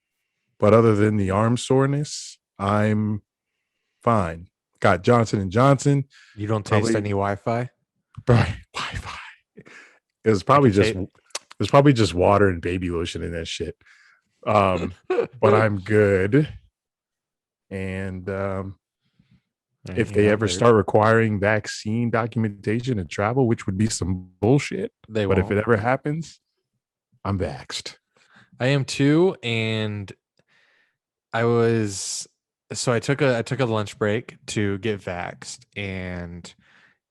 But other than the arm soreness, I'm fine. Got Johnson & Johnson. You don't taste any Wi-Fi? Right. Wi-Fi. It was probably just water and baby lotion in that shit. But I'm good. And If they ever start requiring vaccine documentation and travel, which would be some bullshit, they but won't. if it ever happens, I'm vaxxed. I am too, and I took a lunch break to get vaxxed, and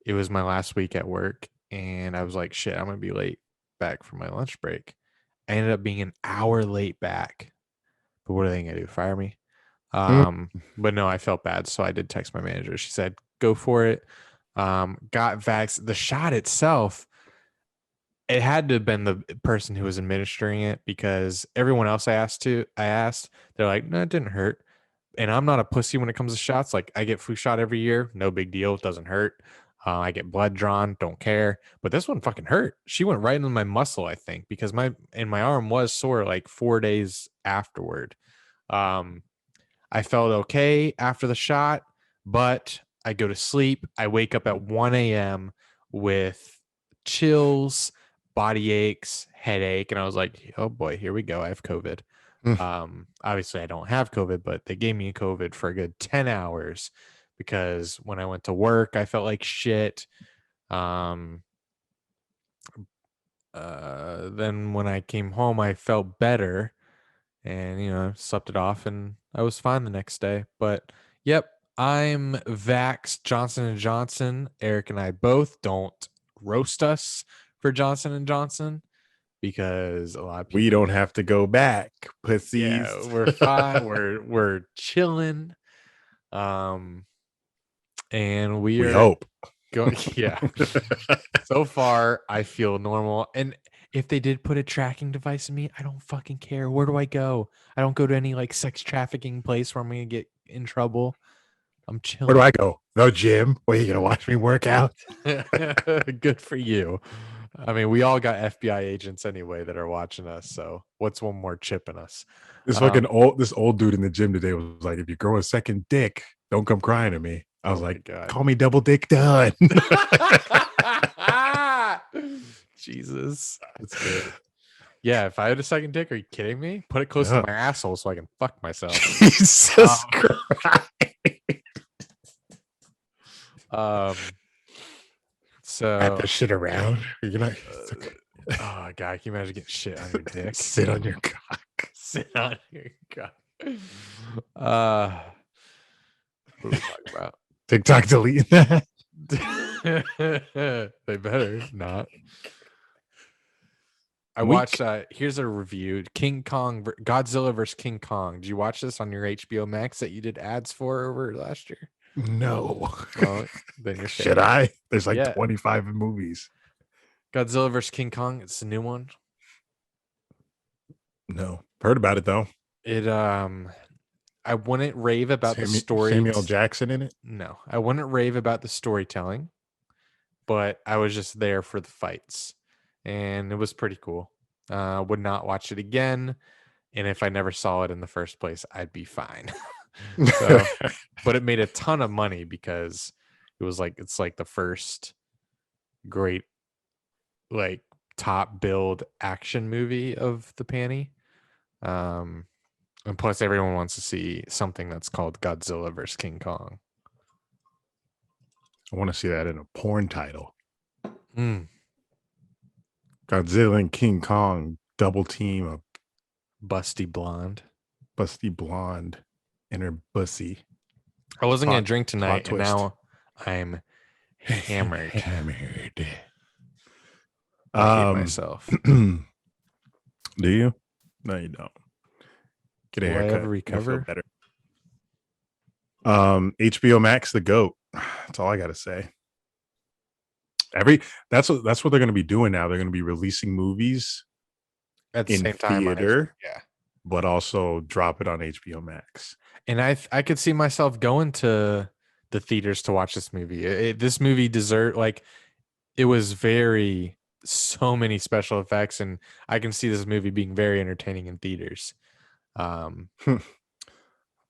it was my last week at work, and I was like, shit, I'm gonna be late back for my lunch break. I ended up being an hour late back. But what are they gonna do? Fire me? But no, I felt bad, so I did text my manager. She said, "Go for it." Got vax. The shot itself, it had to have been the person who was administering it because everyone else I asked, they're like, "No, it didn't hurt." And I'm not a pussy when it comes to shots. Like I get flu shot every year, no big deal, it doesn't hurt. I get blood drawn, don't care. But this one fucking hurt. She went right into my muscle, I think, because my arm was sore like 4 days afterward. Um, I felt okay after the shot, but I go to sleep. I wake up at 1 a.m. with chills, body aches, headache, and I was like, "Oh boy, here we go. I have COVID." Obviously, I don't have COVID, but they gave me COVID for a good 10 hours because when I went to work, I felt like shit. Then when I came home, I felt better and slept it off and I was fine the next day. But yep, I'm vaxxed. Johnson and Johnson. Eric and I both. Don't roast us for Johnson and Johnson because a lot of people, We don't have to go back, pussies. yeah, we're fine. we're chilling. And we We are hope. going. Yeah. So far, I feel normal. And if they did put a tracking device in me, I don't fucking care. Where do I go? I don't go to any like sex trafficking place where I'm gonna get in trouble. I'm chilling. Where do I go? The gym. Where you gonna watch me work out? Good for you. I mean, we all got FBI agents anyway that are watching us. So what's one more chip in us? This old dude in the gym today was like, if you grow a second dick, don't come crying to me. I was like, God. call me Double Dick Dunn. Jesus. That's good. Yeah, if I had a second dick, are you kidding me? Put it close to my asshole so I can fuck myself. Jesus Christ. So wrap the shit around. You're not. oh god, can you imagine getting shit on your dick? Sit on your cock. Sit on your cock. What are we talking about? TikTok deleting that. They better not. I watched here's a review. Godzilla vs. King Kong. Did you watch this on your HBO Max that you did ads for over last year? No. Well, then you're Should I? There's like 25 movies. Godzilla vs. King Kong. It's a new one. No. Heard about it though. It I wouldn't rave about the story. Samuel Jackson in it? No, I wouldn't rave about the storytelling, but I was just there for the fights, and it was pretty cool. Would not watch it again, and if I never saw it in the first place, I'd be fine. So, but it made a ton of money because it's like the first great like top build action movie of the panty. And plus, everyone wants to see something that's called Godzilla vs. King Kong. I want to see that in a porn title. Mm. Godzilla and King Kong double team a busty blonde and her bussy. I wasn't going to drink tonight, and now I'm hammered. I hate myself. Do you? No, you don't. Get a haircut. I ever recover? Feel better. HBO Max, the GOAT. That's all I got to say. That's what they're going to be doing now. They're going to be releasing movies at the in same time theater, but also drop it on HBO Max. And I could see myself going to the theaters to watch this movie. This movie it was so many special effects, and I can see this movie being very entertaining in theaters. But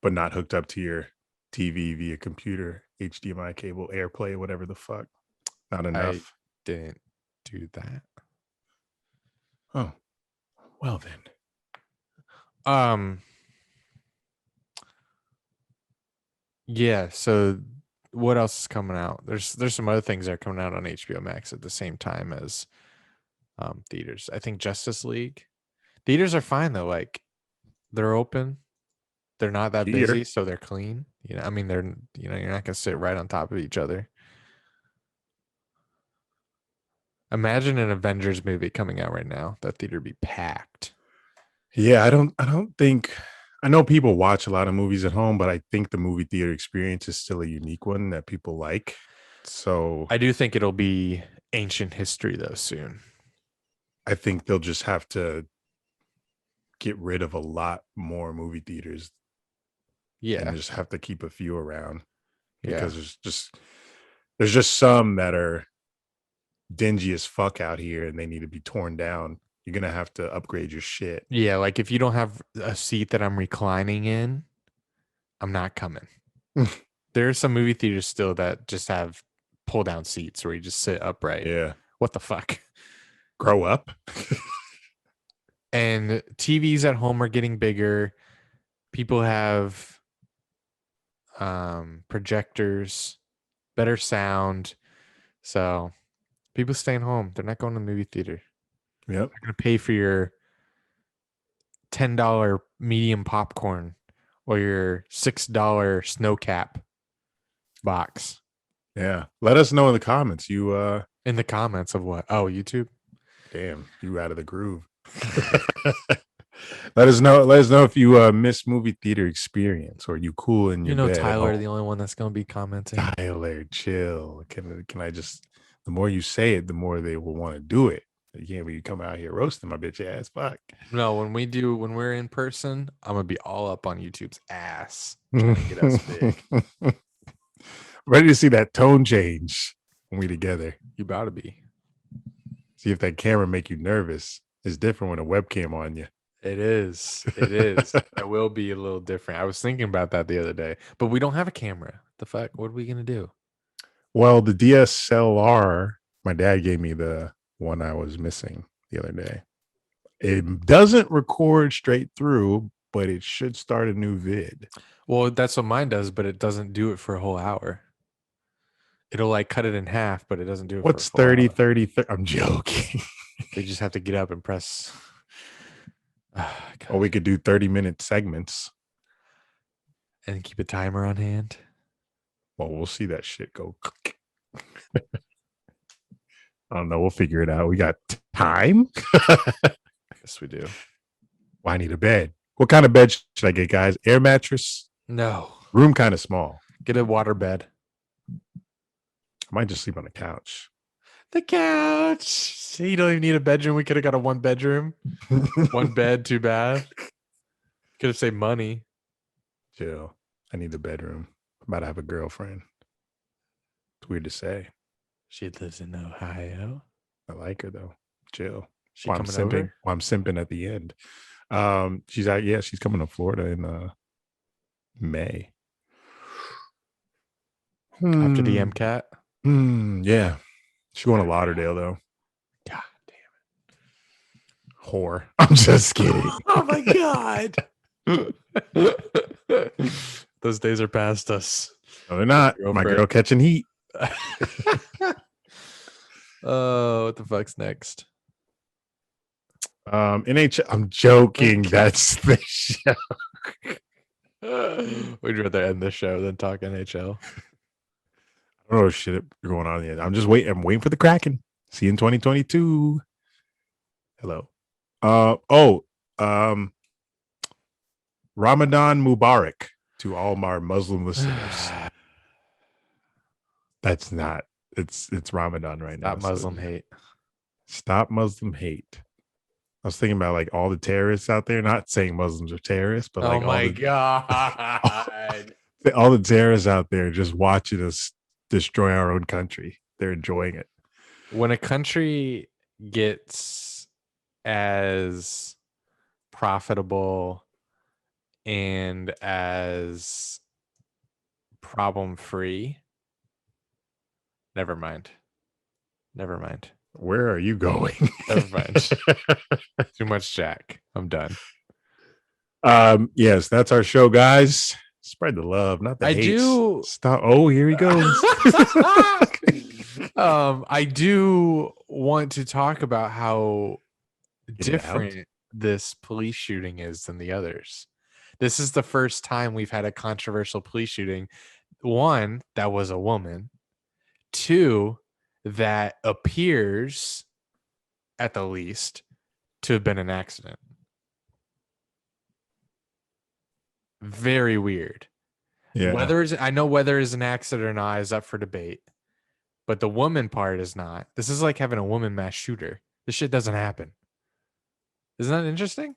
not hooked up to your TV via computer, HDMI cable, AirPlay, whatever the fuck. Not enough. I didn't do that. Oh, well then. Yeah. So what else is coming out? There's some other things that are coming out on HBO Max at the same time as theaters. I think Justice League. Theaters are fine though. Like they're open. They're not that Here. busy, so they're clean. I mean, you're not gonna sit right on top of each other. Imagine an Avengers movie coming out right now. That theater would be packed. Yeah, I don't think I know people watch a lot of movies at home, but I think the movie theater experience is still a unique one that people like. So I do think it'll be ancient history though soon. I think they'll just have to get rid of a lot more movie theaters Yeah. and just have to keep a few around Yeah. because there's just some that are dingy as fuck out here and they need to be torn down. You're gonna have to upgrade your shit. Yeah, like if you don't have a seat that I'm reclining in, I'm not coming. There are some movie theaters still that just have pull down seats where you just sit upright. Yeah. What the fuck? Grow up. And TVs at home are getting bigger. People have projectors, better sound. So people staying home. They're not going to the movie theater. Yep. They're going to pay for your $10 medium popcorn or your $6 snow cap box. Yeah. Let us know in the comments. You In the comments of what? Oh, YouTube. damn, you out of the groove. Let us know if you miss movie theater experience or you cool in your bed at Tyler, home. the only one that's going to be commenting. Tyler, chill. Can I just, the more you say it, the more they will want to do it. You can't be come out here roasting my bitch ass. Fuck. No, when we're in person, I'm gonna be all up on YouTube's ass trying to get us big. Ready to see that tone change when we together. You about to be. See if that camera make you nervous. It's different when a webcam on you. It is. It is. It will be a little different. I was thinking about that the other day, but we don't have a camera. The fuck? What are we gonna do? Well, the DSLR, my dad gave me the one I was missing the other day. It doesn't record straight through, but it should start a new vid. Well, that's what mine does, but it doesn't do it for a whole hour. It'll like cut it in half, but it doesn't do it. What's for a full 30, hour. 30, 30? I'm joking. They just have to get up and press. Or we could do 30-minute segments. And keep a timer on hand. Well, we'll see that shit go. I don't know. We'll figure it out. We got time. Yes, we do. Well, I need a bed. What kind of bed should I get, guys? Air mattress? No. Room kind of small. Get a water bed. I might just sleep on the couch. The couch. See, you don't even need a bedroom. We could have got a one bedroom. One bed, too bad. Could have saved money. Chill. I need the bedroom. I'm about to have a girlfriend. It's weird to say. She lives in Ohio. I like her though. Chill. She While I'm coming simping. over? While I'm simping at the end. She's out. Yeah, she's coming to Florida in May. After the MCAT? Yeah. She going to Lauderdale though. God Whore. I'm just kidding. damn. Oh my God. Those days are past us. No, they're not. My girl catching heat. Oh, what the fuck's next? NHL. I'm joking. That's the show. We'd rather end the show than talk NHL. I don't know what shit going on yet. I'm just waiting. I'm waiting for the Kraken. See you in 2022. Hello. Ramadan Mubarak to all my Muslim listeners. That's not. It's Ramadan right now. Not Muslim hate. Stop Muslim hate. I was thinking about like all the terrorists out there. Not saying Muslims are terrorists, but like Oh my God. all the terrorists out there just watching us destroy our own country. They're enjoying it. When a country gets as profitable and as problem free, never mind. Where are you going? Never mind. Too much Jack. I'm done. Yes, that's our show, guys. Spread the love, not the I hate. do. Stop. Oh, here he goes. I do want to talk about how Get it out. different this police shooting is than the others. This is the first time we've had a controversial police shooting. One, that was a woman. Two, that appears, at the least, to have been an accident. Very weird. Yeah. I know whether it's an accident or not is up for debate, but the woman part is not. This is like having a woman mass shooter. This shit doesn't happen. Isn't that interesting?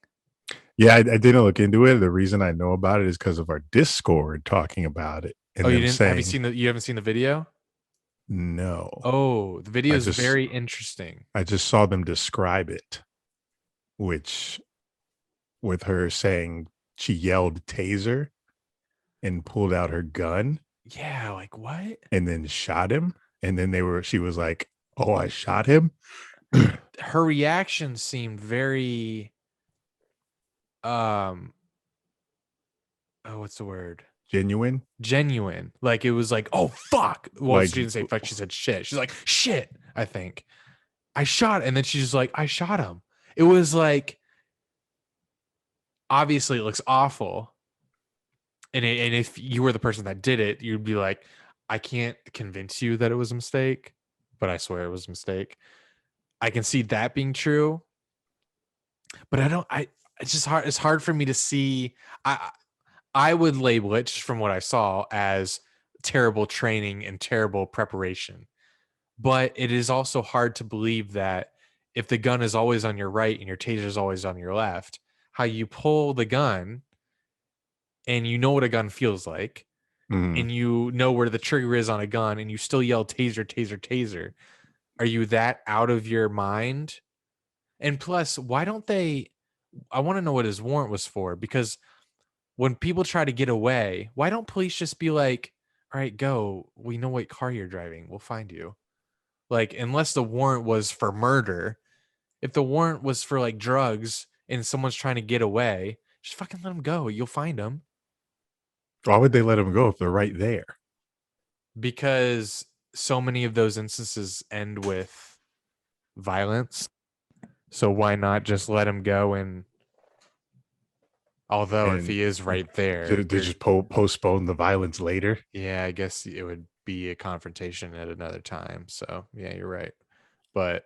Yeah, I didn't look into it. The reason I know about it is because of our Discord talking about it. And Oh, you them didn't? Have you seen you haven't seen the video? No. Oh, the video is just- very interesting. I just saw them describe it, which with her saying she yelled taser and pulled out her gun Yeah, like what? and then shot him. And then she was like, oh, I shot him. Her reaction seemed very oh, what's the word? Genuine. Like it was like, oh fuck. Well, Like- she didn't say fuck, she said shit. She's like, shit, I think. I shot, and then she's just like, I shot him. It was like, obviously it looks awful. And if you were the person that did it, you'd be like, I can't convince you that it was a mistake, but I swear it was a mistake. I can see that being true, but it's just hard. It's hard for me to see. I would label it, just from what I saw, as terrible training and terrible preparation. But it is also hard to believe that if the gun is always on your right and your taser is always on your left, how you pull the gun and you know what a gun feels like, and you know where the trigger is on a gun, and you still yell taser, taser, taser. Are you that out of your mind? And plus, why don't they? I want to know what his warrant was for, because when people try to get away, why don't police just be like, all right, go. We know what car you're driving. We'll find you. Like, unless the warrant was for murder, if the warrant was for like drugs and someone's trying to get away, just fucking let them go. You'll find them. Why would they let him go if they're right there? Because so many of those instances end with violence. So why not just let him go? And although if he is right there, They just postpone the violence later. yeah, I guess it would be a confrontation at another time. So yeah, you're right. But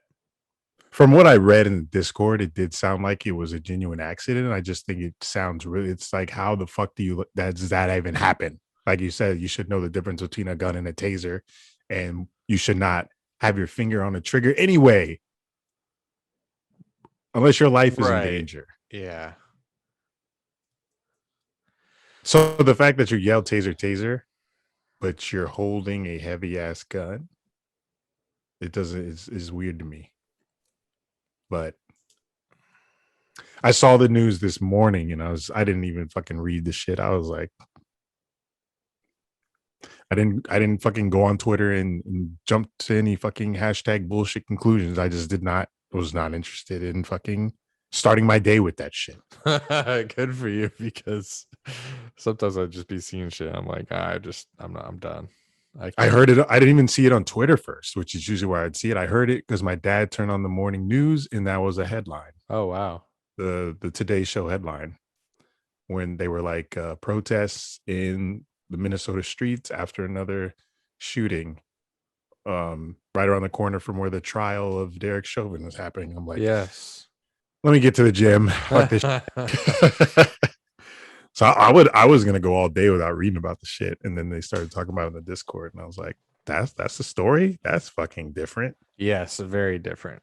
From what I read in the Discord, it did sound like it was a genuine accident. I just think it sounds really, it's like, how the fuck does that even happen? Like you said, you should know the difference between a gun and a taser, and you should not have your finger on the trigger anyway, unless your life is in Right. danger. yeah, So the fact that you yell taser, taser, but you're holding a heavy ass gun, it doesn't, is weird to me. But I saw the news this morning and I didn't even fucking read the shit. I was like, I didn't fucking go on Twitter and jump to any fucking hashtag bullshit conclusions. I just was not interested in fucking starting my day with that shit. good for you, because sometimes I'd just be seeing shit. I'm like, I'm done. I heard it. I didn't even see it on Twitter first, which is usually where I'd see it. I heard it because my dad turned on the morning news and that was a headline. Oh wow. The Today Show headline, when they were like protests in the Minnesota streets after another shooting, right around the corner from where the trial of Derek Chauvin was happening. I'm like, Yes. let me get to the gym. Fuck this. So I was gonna go all day without reading about the shit, and then they started talking about it in the Discord, and I was like, that's the story. That's fucking different. Yes, very different.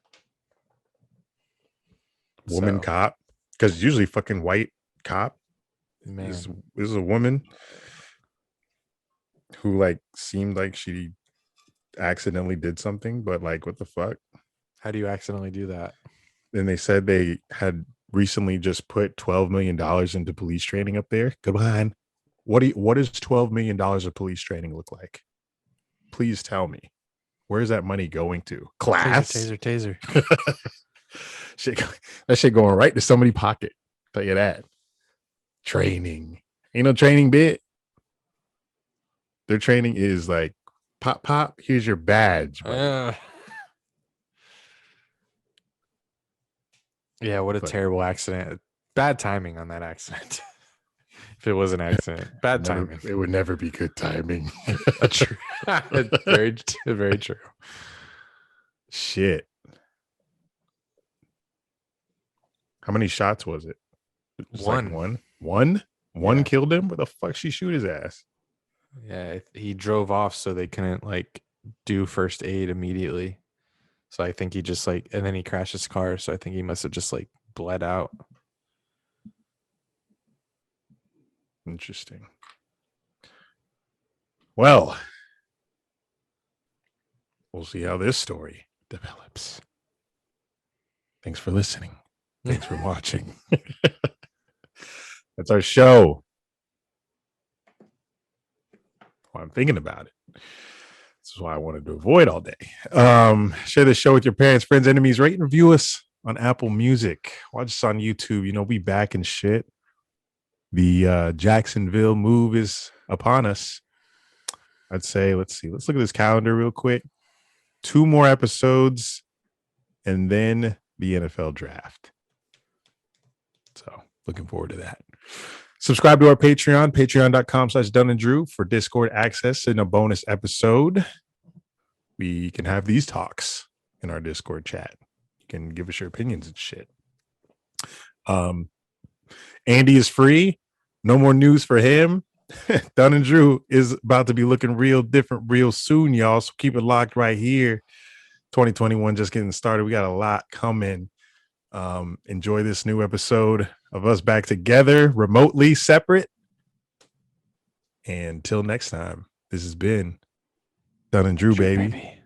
Woman So, cop, because usually fucking white cop man. is a woman who like seemed like she accidentally did something, but like, what the fuck? How do you accidentally do that? Then they said they had recently just put $12 million into police training up there. Come on. What does $12 million of police training look like? Please tell me. Where's that money going to? Class? Taser. Shit, that shit going right to somebody's pocket. Tell you that. Training. Ain't no training bit. Their training is like, pop, pop, here's your badge. Yeah, what a terrible accident. Bad timing on that accident. If it was an accident, bad timing. It would never be good timing. True. Very true. Shit. How many shots was it? One. Like one? One Yeah. killed him? Where the fuck she shoot his ass? Yeah, he drove off so they couldn't like do first aid immediately. So I think he just like, and then he crashed his car. So I think he must have just like bled out. Interesting. Well, we'll see how this story develops. Thanks for listening. Thanks for watching. That's our show. Well, I'm thinking about it. This is why I wanted to avoid all day. Share the show with your parents, friends, enemies. Rate and review us on Apple Music. Watch us on YouTube. You know, we back and shit. The Jacksonville move is upon us. I'd say, let's see. Let's look at this calendar real quick. 2 more episodes and then the NFL draft. So looking forward to that. Subscribe to our Patreon, patreon.com/Dunn and Drew for Discord access and a bonus episode. We can have these talks in our Discord chat. You can give us your opinions and shit. Andy is free. No more news for him. Dunn and Drew is about to be looking real different real soon, y'all. So keep it locked right here. 2021 just getting started. We got a lot coming. Enjoy this new episode of us back together, remotely separate. And until next time, this has been Dunn and Drew, baby.